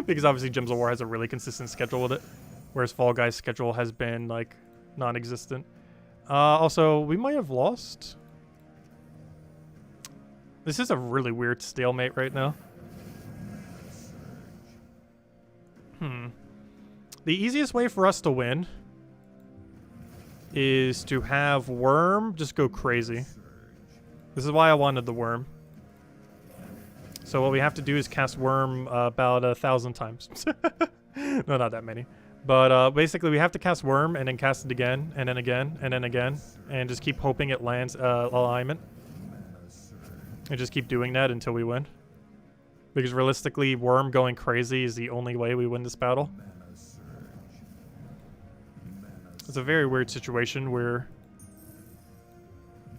Because obviously Gems of War has a really consistent schedule with it. Whereas Fall Guys' schedule has been like non-existent. Also, we might have lost. This is a really weird stalemate right now. The easiest way for us to win is to have Worm just go crazy. This is why I wanted the Worm. So what we have to do is cast Worm about 1,000 times. No, not that many. But basically we have to cast Worm and then cast it again, and then again, and then again, and just keep hoping it lands alignment. And just keep doing that until we win. Because realistically, Worm going crazy is the only way we win this battle. It's a very weird situation where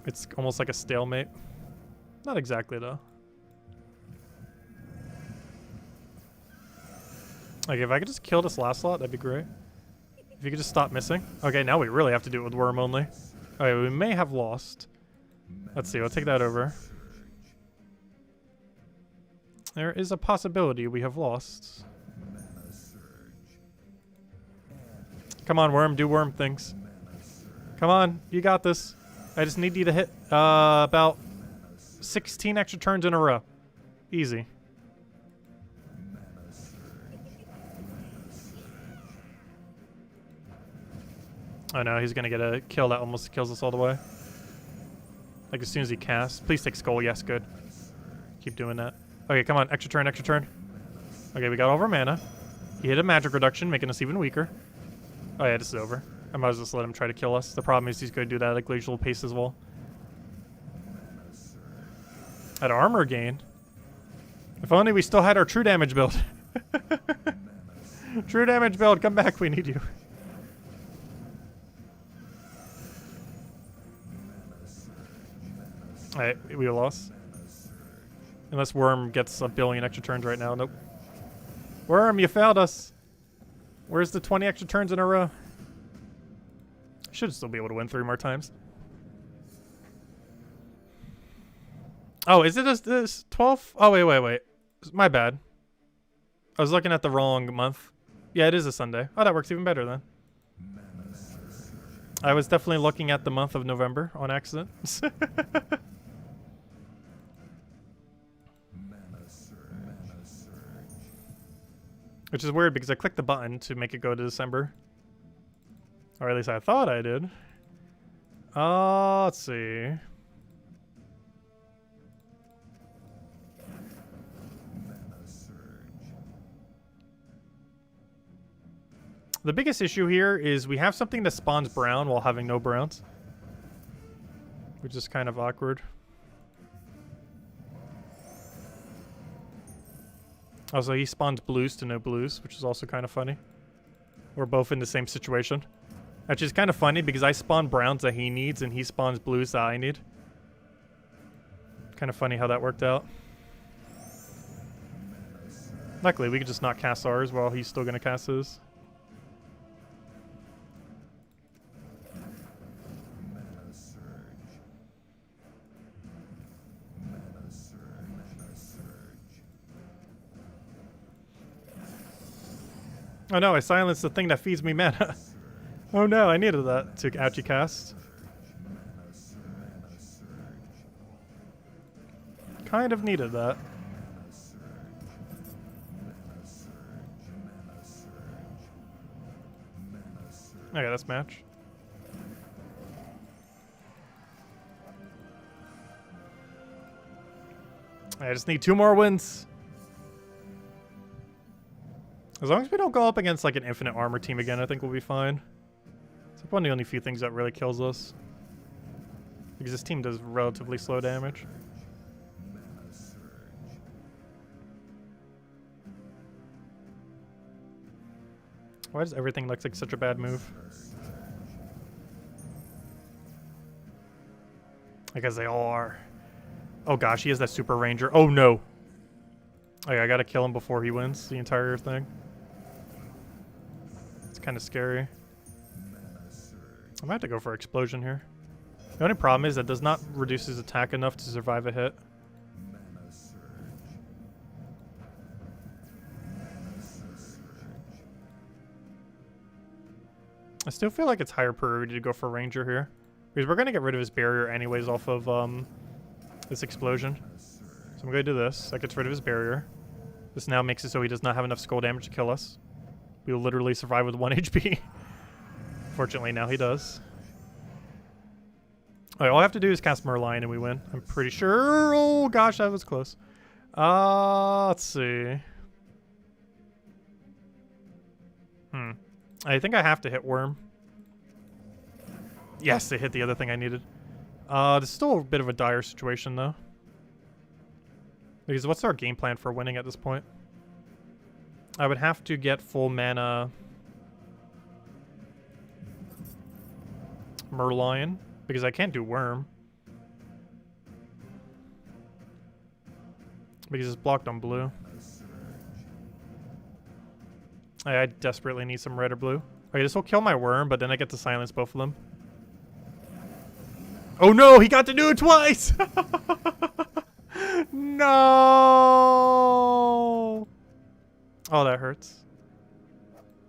it's almost like a stalemate. Not exactly, though. Okay, if I could just kill this last slot, that'd be great. If you could just stop missing. Okay, now we really have to do it with Worm only. Okay, we may have lost. Let's see, I'll take that over. There is a possibility we have lost. Come on, Worm, do Worm things. Come on, you got this. I just need you to hit about 16 extra turns in a row. Easy. Oh no, he's gonna get a kill that almost kills us all the way. Like as soon as he casts. Please take Skull, yes, good. Keep doing that. Okay, come on, extra turn, extra turn. Okay, we got all of our mana. He hit a magic reduction, making us even weaker. Oh yeah, this is over. I might as well just let him try to kill us. The problem is he's going to do that at glacial pace as well. At armor gain. If only we still had our true damage build. True damage build, come back, we need you. Alright, we lost. Unless Worm gets a billion extra turns right now. Nope. Worm, you failed us. Where's the 20 extra turns in a row? Should still be able to win 3 more times. Oh, is it this 12? Oh, wait. My bad. I was looking at the wrong month. Yeah, it is a Sunday. Oh, that works even better then. I was definitely looking at the month of November on accident. Which is weird because I clicked the button to make it go to December. Or at least I thought I did. Let's see. The biggest issue here is we have something that spawns brown while having no browns. Which is kind of awkward. Also, he spawns blues to no blues, which is also kind of funny. We're both in the same situation. Which is kind of funny because I spawn browns that he needs and he spawns blues that I need. Kind of funny how that worked out. Luckily, we could just not cast ours while he's still going to cast his. Oh no, I silenced the thing that feeds me mana. Oh no, I needed that to actually cast. Kind of needed that. Okay, that's match. I just need 2 more wins. As long as we don't go up against like an infinite armor team again, I think we'll be fine. It's like one of the only few things that really kills us. Because this team does relatively slow damage. Why does everything look like such a bad move? Because they all are. Oh gosh, he has that super ranger. Oh no. Okay, I gotta kill him before he wins the entire thing. It's kind of scary. I might have to go for explosion here. The only problem is that does not reduce his attack enough to survive a hit. I still feel like it's higher priority to go for ranger here. Because we're going to get rid of his barrier anyways off of this explosion. So I'm going to do this. That gets rid of his barrier. This now makes it so he does not have enough skull damage to kill us. We will literally survive with 1 HP. Fortunately, now he does. Alright, all I have to do is cast Merlion and we win. I'm pretty sure. Oh gosh, that was close. Let's see. I think I have to hit worm. Yes, it hit the other thing I needed. This is still a bit of a dire situation, though. Because what's our game plan for winning at this point? I would have to get full mana Merlion, because I can't do worm. Because it's blocked on blue. I desperately need some red or blue. Okay, this will kill my worm, but then I get to silence both of them. Oh no, he got to do it twice! No! Oh, that hurts.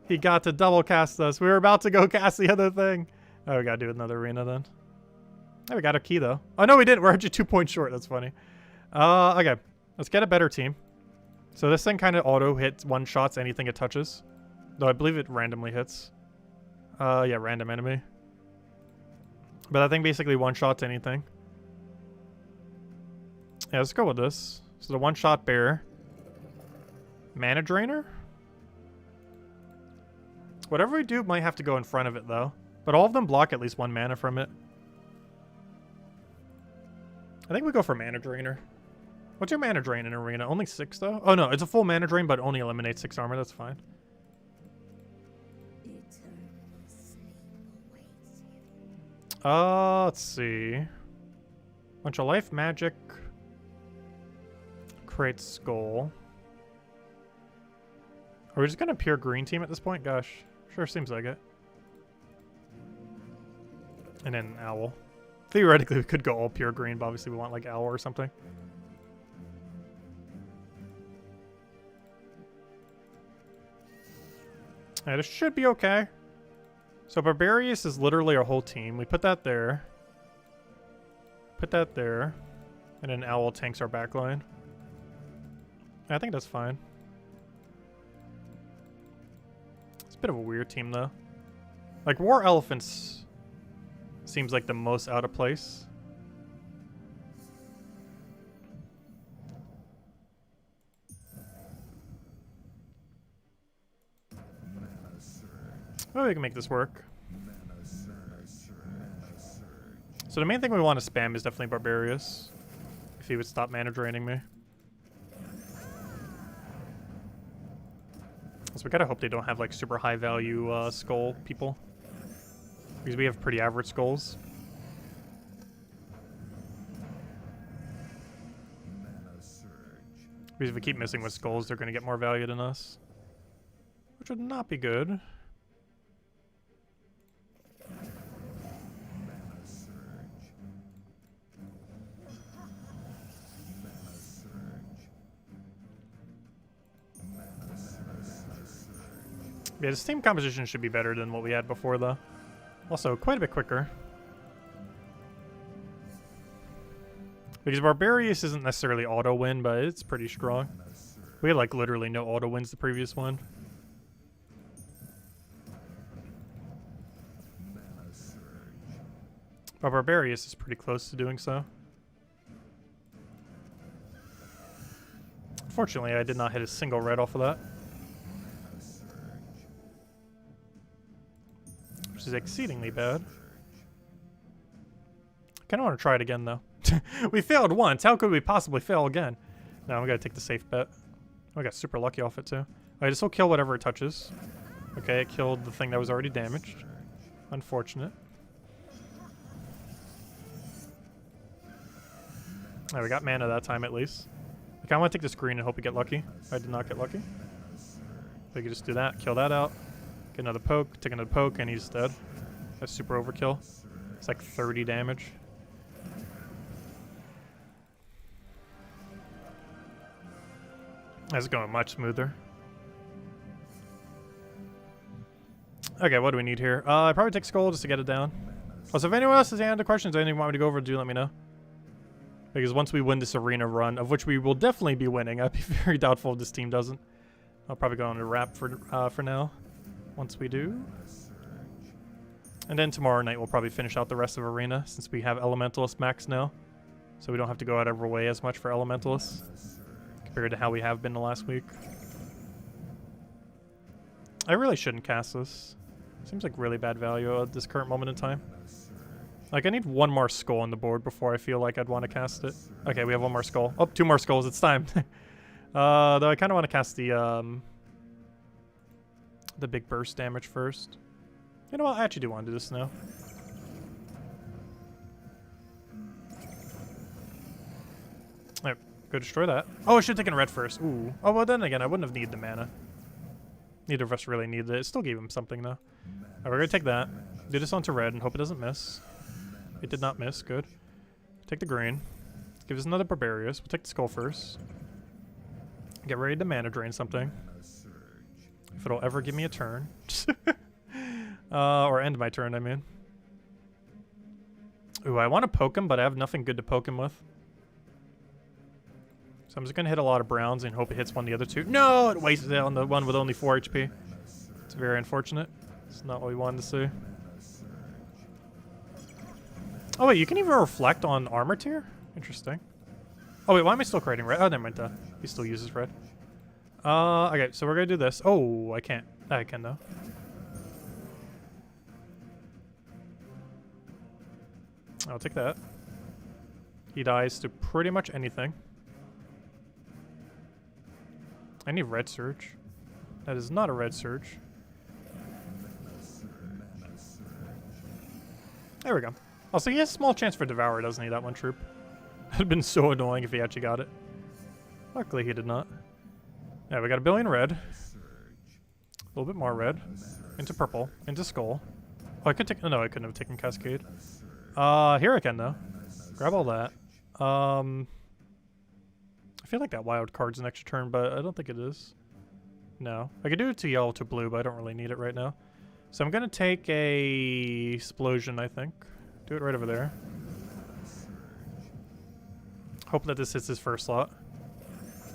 He got to double cast us. We were about to go cast the other thing. Oh, we gotta do another arena then. Oh, we got a key though. Oh no, we didn't. We're actually 2 points short. That's funny. Okay. Let's get a better team. So this thing kind of auto hits one shots anything it touches. Though I believe it randomly hits. Yeah, random enemy. But I think basically one shots anything. Yeah, let's go with this. So the one shot bear. Mana drainer? Whatever we do might have to go in front of it though. But all of them block at least one mana from it. I think we go for mana drainer. What's your mana drain in arena? Only 6 though? Oh no, it's a full mana drain but only eliminates 6 armor. That's fine. Let's see. Bunch of life magic. Create skull. Are we just gonna pure green team at this point? Gosh, sure seems like it. And then owl. Theoretically, we could go all pure green, but obviously we want like owl or something. Alright, this should be okay. So Barbarius is literally our whole team. We put that there. Put that there. And then owl tanks our backline. I think that's fine. It's a bit of a weird team though. Like War Elephants seems like the most out of place. Oh, we can make this work. So the main thing we want to spam is definitely Barbarius. If he would stop mana draining me. So we gotta hope they don't have like super high value skull people. Because we have pretty average skulls. Because if we keep missing with skulls, they're gonna get more value than us. Which would not be good. Yeah, this team composition should be better than what we had before, though. Also, quite a bit quicker. Because Barbarius isn't necessarily auto-win, but it's pretty strong. We had, like, literally no auto-wins the previous one. But Barbarius is pretty close to doing so. Unfortunately, I did not hit a single red off of that. Which is exceedingly bad. I kind of want to try it again, though. We failed once. How could we possibly fail again? No, we got to take the safe bet. Oh, I got super lucky off it, too. Alright, this will kill whatever it touches. Okay, it killed the thing that was already damaged. Unfortunate. Alright, we got mana that time, at least. I kind of want to take this green and hope we get lucky. I did not get lucky. We could just do that, kill that out. Get another poke, take another poke, and he's dead. That's super overkill. It's like 30 damage. That's going much smoother. Okay, what do we need here? I probably take Skull just to get it down. Also, if anyone else has any other questions or anything you want me to go over, do let me know. Because once we win this arena run, of which we will definitely be winning, I'd be very doubtful if this team doesn't. I'll probably go on a wrap for now. Once we do. And then tomorrow night we'll probably finish out the rest of arena since we have Elementalist max now. So we don't have to go out of our way as much for Elementalists. compared to how we have been the last week. I really shouldn't cast this. Seems like really bad value at this current moment in time. Like, I need one more skull on the board before I feel like I'd want to cast it. Okay, we have one more skull. Oh, 2 more skulls. It's time. Though I kind of want to cast the big burst damage first. You know what? I actually do want to do this now. Alright, go destroy that. Oh, I should have taken red first. Ooh. Oh, well, then again, I wouldn't have needed the mana. Neither of us really needed it. It still gave him something, though. Alright, we're going to take that. Do this onto red and hope it doesn't miss. It did not miss. Good. Take the green. Give us another Barbarius. We'll take the skull first. Get ready to mana drain something. If it'll ever give me a turn. Or end my turn, I mean. Ooh, I want to poke him, but I have nothing good to poke him with. So I'm just going to hit a lot of browns and hope it hits one of the other two. No! It wasted it on the one with only 4 HP. It's very unfortunate. It's not what we wanted to see. Oh, wait, you can even reflect on armor tier? Interesting. Oh, wait, why am I still creating red? Oh, never mind. He still uses red. Okay, so we're going to do this. Oh, I can't. I can, though. I'll take that. He dies to pretty much anything. I need red surge. That is not a red surge. There we go. Also, he has a small chance for Devour, doesn't he, that one troop? It would have been so annoying if he actually got it. Luckily, he did not. Yeah, we got a billion red. A little bit more red. Into purple. Into skull. Oh, I could take... No, I couldn't have taken Cascade. Here I can, though. Grab all that. I feel like that wild card's an extra turn, but I don't think it is. No. I could do it to yellow to blue, but I don't really need it right now. So I'm going to take a Explosion, I think. Do it right over there. Hope that this hits his first slot.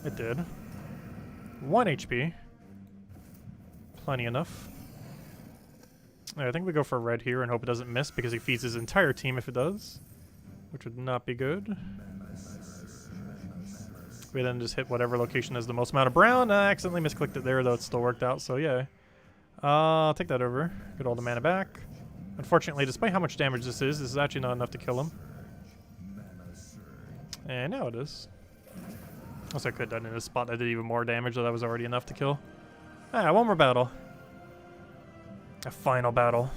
It did. 1 HP. Plenty enough. I think we go for red here and hope it doesn't miss because he feeds his entire team if it does. Which would not be good. We then just hit whatever location has the most amount of brown. I accidentally misclicked it there, though it still worked out, so yeah. I'll take that over. Get all the mana back. Unfortunately, despite how much damage this is actually not enough to kill him. And now it is. Also, I could have done it in a spot that did even more damage, though that was already enough to kill. Ah, one more battle. A final battle.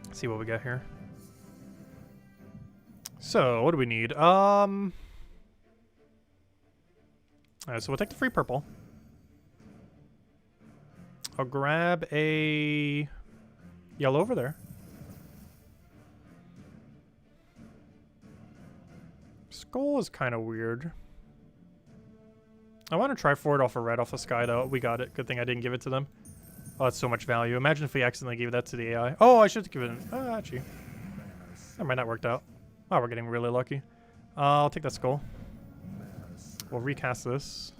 Let's see what we got here. So, what do we need? Alright, so we'll take the free purple. I'll grab a yellow over there. Skull is kind of weird. I want to try for it off a red off the sky, though. We got it. Good thing I didn't give it to them. Oh, that's so much value. Imagine if we accidentally gave that to the AI. Oh, I should have given it. Oh, actually. That might not worked out. Oh, we're getting really lucky. I'll take that skull. We'll recast this.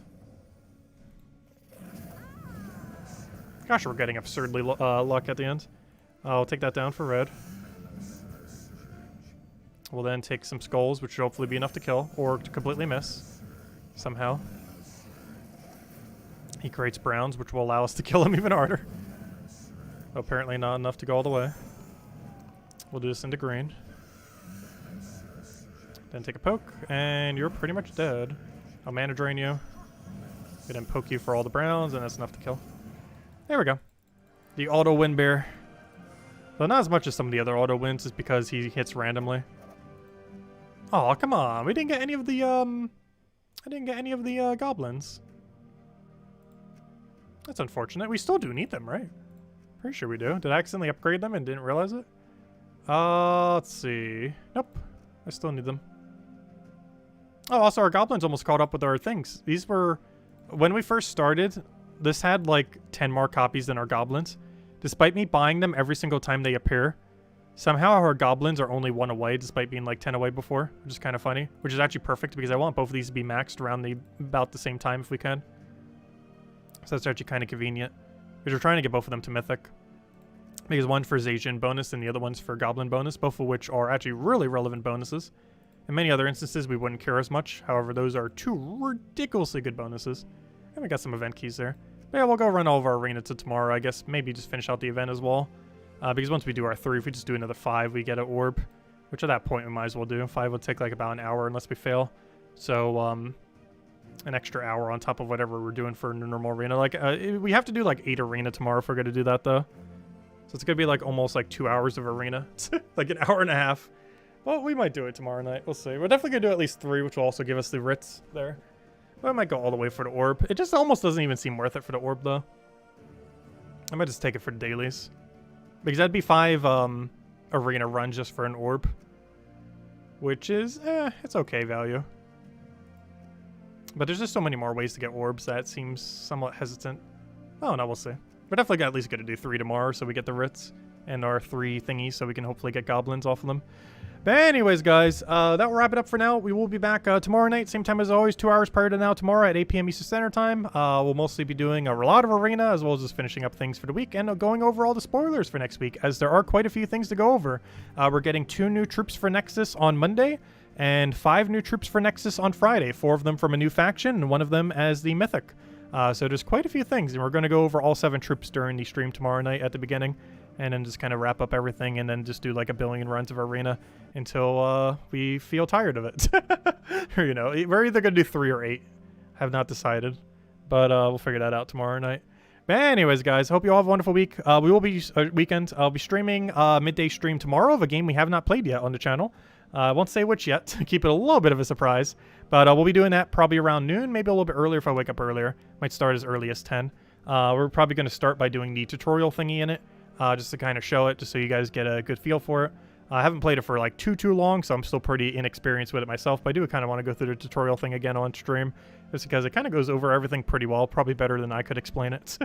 Gosh, we're getting absurdly luck at the end. I'll take that down for red. We'll then take some skulls, which should hopefully be enough to kill, or to completely miss. Somehow. He creates browns, which will allow us to kill him even harder. Apparently not enough to go all the way. We'll do this into green. Then take a poke, and you're pretty much dead. I'll mana drain you. And then poke you for all the browns, and that's enough to kill. There we go. The auto win bear. Though not as much as some of the other auto wins, just because he hits randomly. Oh, come on. We didn't get any of the, goblins. That's unfortunate. We still do need them, right? Pretty sure we do. Did I accidentally upgrade them and didn't realize it? Let's see. Nope. I still need them. Oh, also our goblins almost caught up with our things. These were... When we first started, this had like 10 more copies than our goblins. Despite me buying them every single time they appear, somehow our goblins are only 1 away, despite being like 10 away before, which is kind of funny. Which is actually perfect, because I want both of these to be maxed around about the same time if we can. So that's actually kind of convenient. Because we're trying to get both of them to Mythic. Because one for Zacian bonus and the other one's for Goblin bonus, both of which are actually really relevant bonuses. In many other instances, we wouldn't care as much. However, those are 2 ridiculously good bonuses. And we got some event keys there. But yeah, we'll go run all of our arena to tomorrow. I guess maybe just finish out the event as well. Because once we do our 3, if we just do another 5, we get an orb. Which at that point we might as well do. 5 would take like about an hour unless we fail. So, an extra hour on top of whatever we're doing for normal arena. Like, we have to do like 8 arena tomorrow if we're going to do that though. So it's going to be like almost like 2 hours of arena. Like an hour and a half. Well, we might do it tomorrow night. We'll see. We're definitely going to do at least 3, which will also give us the Ritz there. But I might go all the way for the orb. It just almost doesn't even seem worth it for the orb, though. I might just take it for the dailies. Because that'd be 5 arena runs just for an orb. Which is, it's okay value. But there's just so many more ways to get orbs that seems somewhat hesitant. Oh, no, we'll see. We're definitely at least going to do 3 tomorrow, so we get the Ritz. And our 3 thingies, so we can hopefully get goblins off of them. But anyways, guys, that will wrap it up for now. We will be back tomorrow night, same time as always, 2 hours prior to now tomorrow at 8 p.m. Eastern Standard Time. We'll mostly be doing a lot of arena, as well as just finishing up things for the week, and going over all the spoilers for next week, as there are quite a few things to go over. We're getting 2 new troops for Nexus on Monday, and 5 new troops for Nexus on Friday. 4 of them from a new faction, and 1 of them as the Mythic. So there's quite a few things, and we're going to go over all 7 troops during the stream tomorrow night at the beginning. And then just kind of wrap up everything and then just do like a billion runs of arena until we feel tired of it. Or, you know, we're either going to do 3 or 8. Have not decided. But we'll figure that out tomorrow night. But anyways, guys, hope you all have a wonderful week. We will be weekend. I'll be streaming midday stream tomorrow of a game we have not played yet on the channel. I won't say which yet. Keep it a little bit of a surprise. But we'll be doing that probably around noon. Maybe a little bit earlier if I wake up earlier. Might start as early as 10. We're probably going to start by doing the tutorial thingy in it. Just to kind of show it, just so you guys get a good feel for it. I haven't played it for like too long, so I'm still pretty inexperienced with it myself, but I do kind of want to go through the tutorial thing again on stream, just because it kind of goes over everything pretty well, probably better than I could explain it.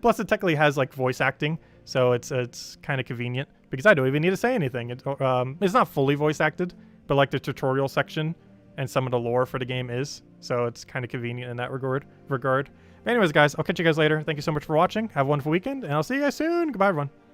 Plus, it technically has like voice acting, so it's kind of convenient, because I don't even need to say anything. It's not fully voice acted, but like the tutorial section and some of the lore for the game is, so it's kind of convenient in that regard. But anyways, guys, I'll catch you guys later. Thank you so much for watching. Have a wonderful weekend, and I'll see you guys soon. Goodbye, everyone.